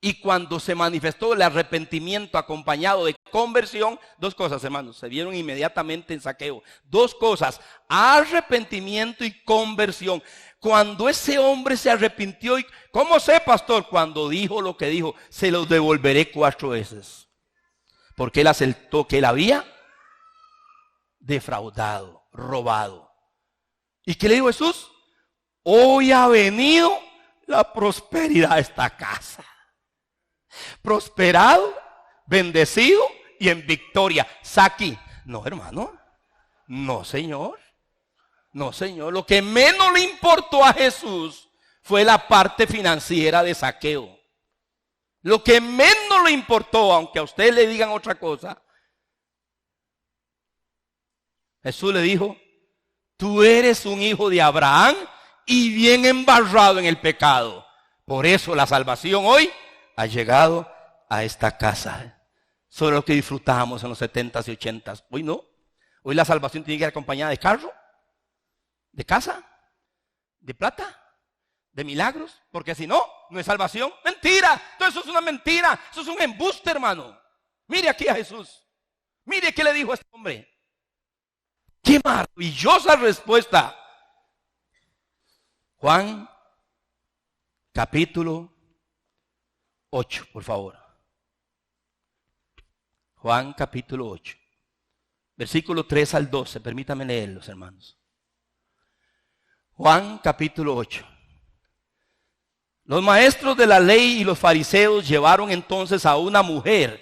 Y cuando se manifestó el arrepentimiento acompañado de conversión, dos cosas, hermanos, se vieron inmediatamente en Zaqueo. Dos cosas, arrepentimiento y conversión. Cuando ese hombre se arrepintió, y ¿cómo sé, pastor? Cuando dijo lo que dijo, se los devolveré 4 veces. Porque él aceptó que él había defraudado, robado. ¿Y qué le dijo Jesús? Hoy ha venido la prosperidad a esta casa. Prosperado, bendecido y en victoria. Saqui. No, hermano. No, señor. No, señor. Lo que menos le importó a Jesús fue la parte financiera de Zaqueo. Lo que menos le importó, aunque a usted le digan otra cosa. Jesús le dijo, tú eres un hijo de Abraham y bien embarrado en el pecado. Por eso la salvación hoy ha llegado a esta casa. Sobre lo que disfrutábamos en los 70s y 80s. Hoy no. Hoy la salvación tiene que ir acompañada de carro, de casa, de plata, de milagros. Porque si no, no es salvación. Mentira. Todo eso es una mentira. Eso es un embuste, hermano. Mire aquí a Jesús. Mire qué le dijo a este hombre. Qué maravillosa respuesta. Juan, capítulo 8, por favor. Juan capítulo 8. Versículo 3 al 12. Permítanme leerlos, hermanos. Juan capítulo 8. Los maestros de la ley y los fariseos llevaron entonces a una mujer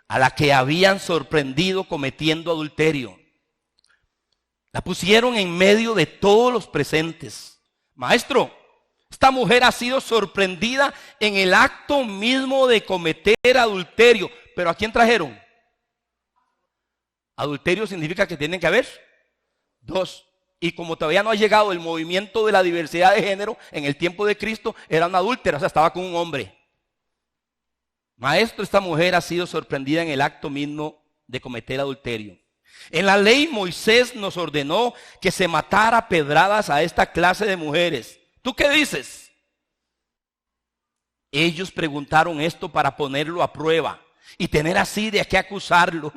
a la que habían sorprendido cometiendo adulterio. La pusieron en medio de todos los presentes. Maestro, esta mujer ha sido sorprendida en el acto mismo de cometer adulterio. ¿Pero a quién trajeron? Adulterio significa que tienen que haber 2. Y como todavía no ha llegado el movimiento de la diversidad de género, en el tiempo de Cristo era una adúltera, o sea, estaba con un hombre. Maestro, esta mujer ha sido sorprendida en el acto mismo de cometer adulterio. En la ley Moisés nos ordenó que se matara a pedradas a esta clase de mujeres. ¿Tú qué dices? Ellos preguntaron esto para ponerlo a prueba y tener así de qué acusarlo.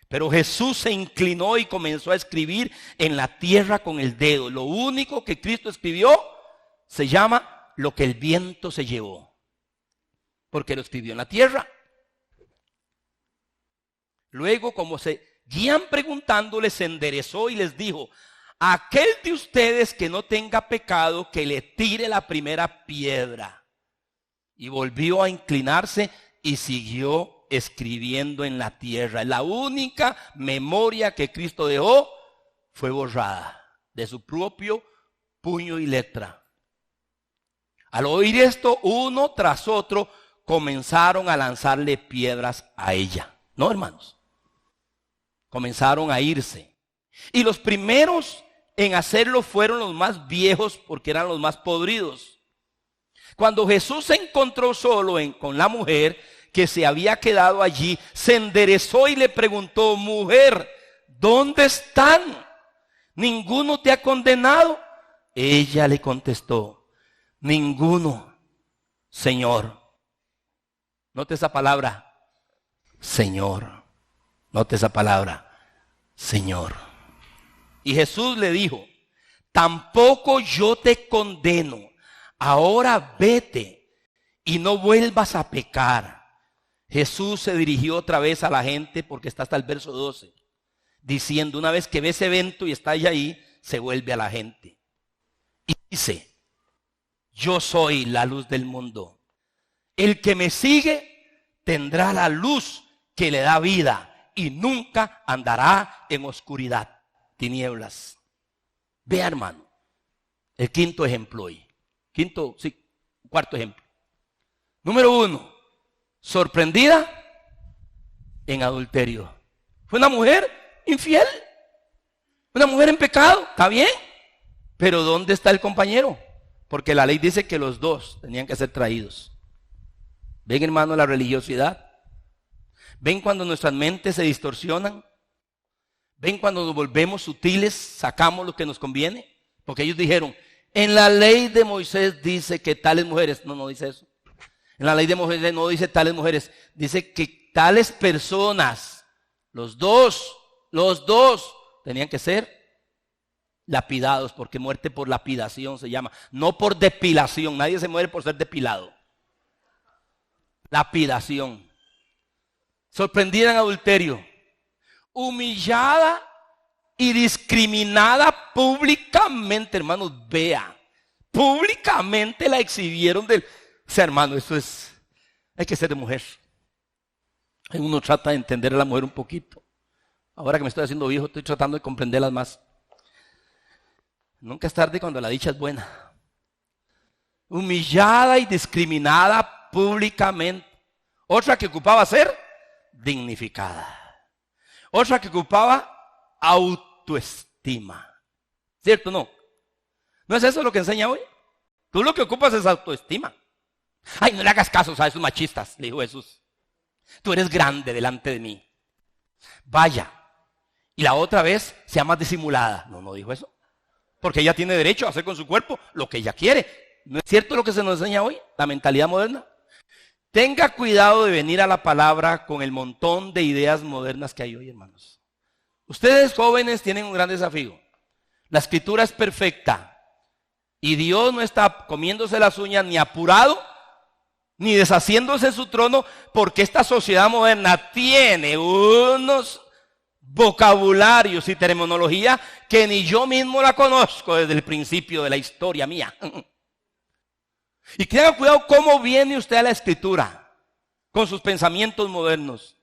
Pero Jesús se inclinó y comenzó a escribir en la tierra con el dedo. Lo único que Cristo escribió se llama lo que el viento se llevó. Porque lo escribió en la tierra. Luego, como se guían preguntándole, se enderezó y les dijo: aquel de ustedes que no tenga pecado, que le tire la primera piedra. Y volvió a inclinarse y siguió escribiendo en la tierra. La única memoria que Cristo dejó fue borrada de su propio puño y letra. Al oír esto, uno tras otro comenzaron a lanzarle piedras a ella. No, hermanos. Comenzaron a irse. Y los primeros en hacerlo fueron los más viejos, porque eran los más podridos. Cuando Jesús se encontró solo con la mujer que se había quedado allí, se enderezó y le preguntó: mujer, ¿dónde están? ¿Ninguno te ha condenado? Ella le contestó: ninguno, Señor. Note esa palabra, Señor. Note esa palabra, Señor. Y Jesús le dijo, tampoco yo te condeno. Ahora vete y no vuelvas a pecar. Jesús se dirigió otra vez a la gente, porque está hasta el verso 12, diciendo, una vez que ve ese evento y está ella ahí, se vuelve a la gente. Y dice, yo soy la luz del mundo. El que me sigue tendrá la luz que le da vida y nunca andará en oscuridad, tinieblas. Vea, hermano, el quinto ejemplo hoy. Cuarto ejemplo. Número 1, sorprendida en adulterio. Fue una mujer infiel, una mujer en pecado, ¿está bien? Pero ¿dónde está el compañero? Porque la ley dice que los dos tenían que ser traídos. ¿Ven, hermano, la religiosidad? ¿Ven cuando nuestras mentes se distorsionan? ¿Ven cuando nos volvemos sutiles, sacamos lo que nos conviene? Porque ellos dijeron, en la ley de Moisés dice que tales mujeres, no dice eso. En la ley de Moisés no dice tales mujeres, dice que tales personas, los dos, tenían que ser lapidados, porque muerte por lapidación se llama, no por depilación. Nadie se muere por ser depilado. Lapidación. Sorprendida en adulterio, humillada y discriminada públicamente, hermanos, vea, públicamente la exhibieron del... O sea, hermano, eso es, hay que ser de mujer. Uno trata de entender a la mujer un poquito. Ahora que me estoy haciendo viejo, estoy tratando de comprenderlas más. Nunca es tarde cuando la dicha es buena. Humillada y discriminada públicamente. Otra que ocupaba ser dignificada. Otra que ocupaba autoestima. ¿Cierto o no? ¿No es eso lo que enseña hoy? Tú lo que ocupas es autoestima. Ay, no le hagas caso a esos machistas, le dijo Jesús. Tú eres grande delante de mí. Vaya. Y la otra vez sea más disimulada. No dijo eso. Porque ella tiene derecho a hacer con su cuerpo lo que ella quiere. ¿No es cierto lo que se nos enseña hoy? La mentalidad moderna. Tenga cuidado de venir a la palabra con el montón de ideas modernas que hay hoy, hermanos. Ustedes jóvenes tienen un gran desafío. La escritura es perfecta. Y Dios no está comiéndose las uñas ni apurado, ni deshaciéndose en su trono, porque esta sociedad moderna tiene unos vocabularios y terminología que ni yo mismo la conozco desde el principio de la historia mía. Y tenga cuidado cómo viene usted a la escritura con sus pensamientos modernos.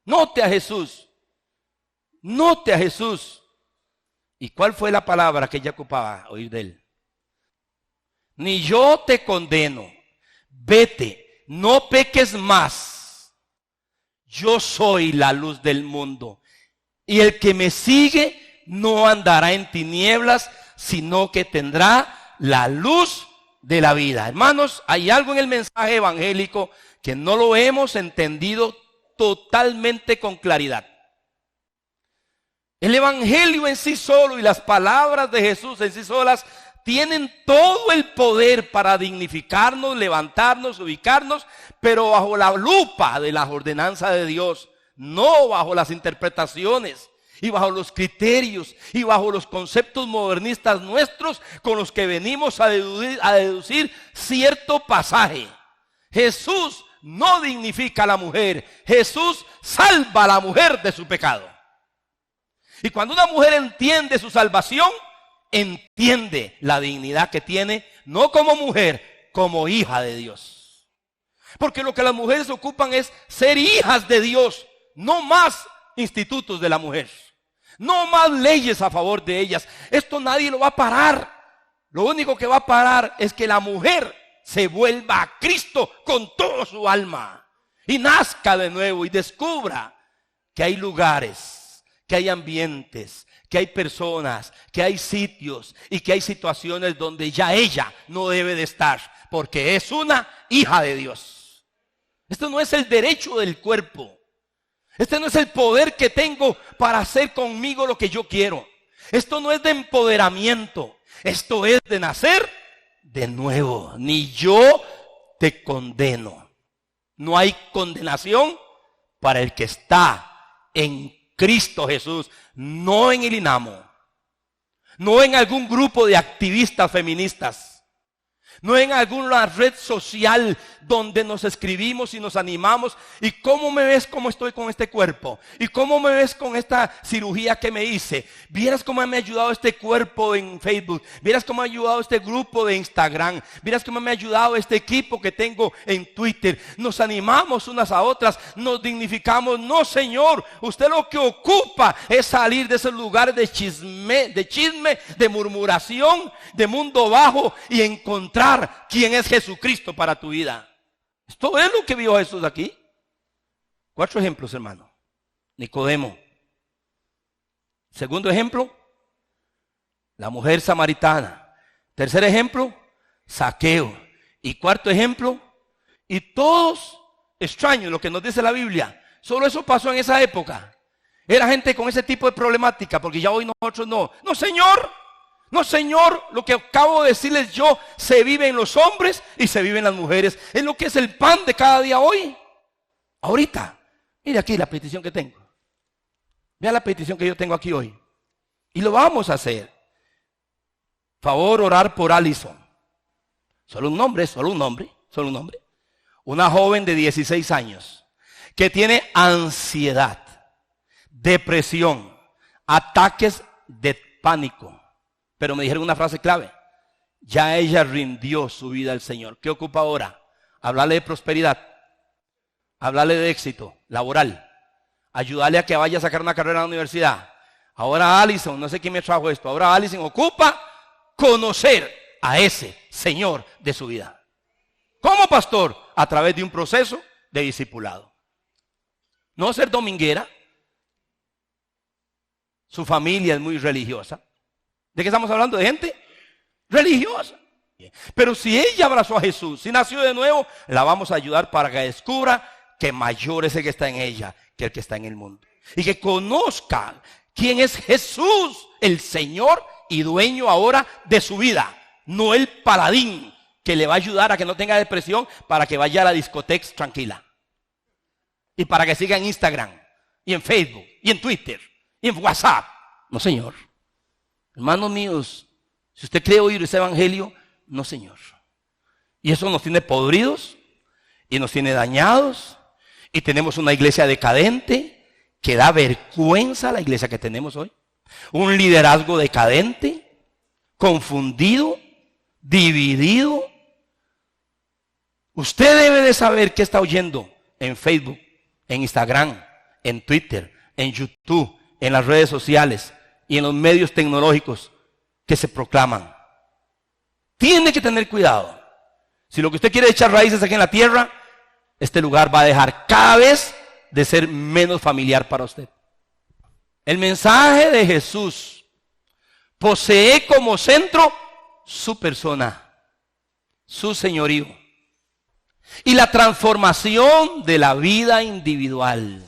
Note a Jesús. Note a Jesús. ¿Y cuál fue la palabra que ella ocupaba oír de él? Ni yo te condeno. Vete, no peques más. Yo soy la luz del mundo. Y el que me sigue no andará en tinieblas, sino que tendrá la luz de la vida. Hermanos, hay algo en el mensaje evangélico que no lo hemos entendido totalmente con claridad. El evangelio en sí solo y las palabras de Jesús en sí solas tienen todo el poder para dignificarnos, levantarnos, ubicarnos, pero bajo la lupa de las ordenanzas de Dios, no bajo las interpretaciones y bajo los criterios y bajo los conceptos modernistas nuestros con los que venimos a deducir cierto pasaje. Jesús no dignifica a la mujer, Jesús salva a la mujer de su pecado. Y cuando una mujer entiende su salvación, entiende la dignidad que tiene, no como mujer, como hija de Dios. Porque lo que las mujeres ocupan es ser hijas de Dios, no más institutos de la mujer, no más leyes a favor de ellas. Esto nadie lo va a parar. Lo único que va a parar es que la mujer se vuelva a Cristo con toda su alma y nazca de nuevo y descubra que hay lugares, que hay ambientes, que hay personas, que hay sitios y que hay situaciones donde ya ella no debe de estar, porque es una hija de Dios. Esto no es el derecho del cuerpo. Este no es el poder que tengo para hacer conmigo lo que yo quiero. Esto no es de empoderamiento. Esto es de nacer de nuevo. Ni yo te condeno. No hay condenación para el que está en Cristo Jesús, no en el INAMO, no en algún grupo de activistas feministas, no en alguna red social donde nos escribimos y nos animamos. ¿Y cómo me ves cómo estoy con este cuerpo? ¿Y cómo me ves con esta cirugía que me hice? ¿Vieras cómo me ha ayudado este cuerpo en Facebook? ¿Vieras cómo me ha ayudado este grupo de Instagram? ¿Vieras cómo me ha ayudado este equipo que tengo en Twitter? Nos animamos unas a otras, nos dignificamos. No, Señor, usted lo que ocupa es salir de esos lugares de chisme, de murmuración, de mundo bajo y encontrar quién es Jesucristo para tu vida. Esto es lo que vio Jesús aquí. 4 ejemplos, hermano. Nicodemo. Segundo ejemplo, la mujer samaritana. Tercer ejemplo, Zaqueo. Y cuarto ejemplo, y todos extraños lo que nos dice la Biblia. Solo eso pasó en esa época. Era gente con ese tipo de problemática, porque ya hoy nosotros no. No, Señor. No, Señor, lo que acabo de decirles yo, se vive en los hombres y se vive en las mujeres. Es lo que es el pan de cada día hoy. Ahorita, mire aquí la petición que tengo. Vea la petición que yo tengo aquí hoy. Y lo vamos a hacer. Favor, orar por Alison. Solo un nombre. Una joven de 16 años que tiene ansiedad, depresión, ataques de pánico. Pero me dijeron una frase clave. Ya ella rindió su vida al Señor. ¿Qué ocupa ahora? Hablarle de prosperidad. Hablarle de éxito laboral. Ayudarle a que vaya a sacar una carrera en la universidad. Ahora Alison, no sé quién me trajo esto. Ahora Alison ocupa conocer a ese Señor de su vida. ¿Cómo, pastor? A través de un proceso de discipulado. No ser dominguera. Su familia es muy religiosa. ¿De qué estamos hablando? De gente religiosa. Pero si ella abrazó a Jesús, si nació de nuevo, la vamos a ayudar para que descubra que mayor es el que está en ella que el que está en el mundo. Y que conozca quién es Jesús, el Señor y dueño ahora de su vida. No el paladín que le va a ayudar a que no tenga depresión para que vaya a la discoteca tranquila. Y para que siga en Instagram, y en Facebook, y en Twitter, y en WhatsApp. No, Señor. Hermanos míos, si usted cree oír ese evangelio, no, Señor. Y eso nos tiene podridos y nos tiene dañados y tenemos una iglesia decadente que da vergüenza a la iglesia que tenemos hoy. Un liderazgo decadente, confundido, dividido. Usted debe de saber qué está oyendo en Facebook, en Instagram, en Twitter, en YouTube, en las redes sociales y en los medios tecnológicos que se proclaman. Tiene que tener cuidado. Si lo que usted quiere es echar raíces aquí en la tierra, este lugar va a dejar cada vez de ser menos familiar para usted. El mensaje de Jesús posee como centro su persona, su señorío y la transformación de la vida individual.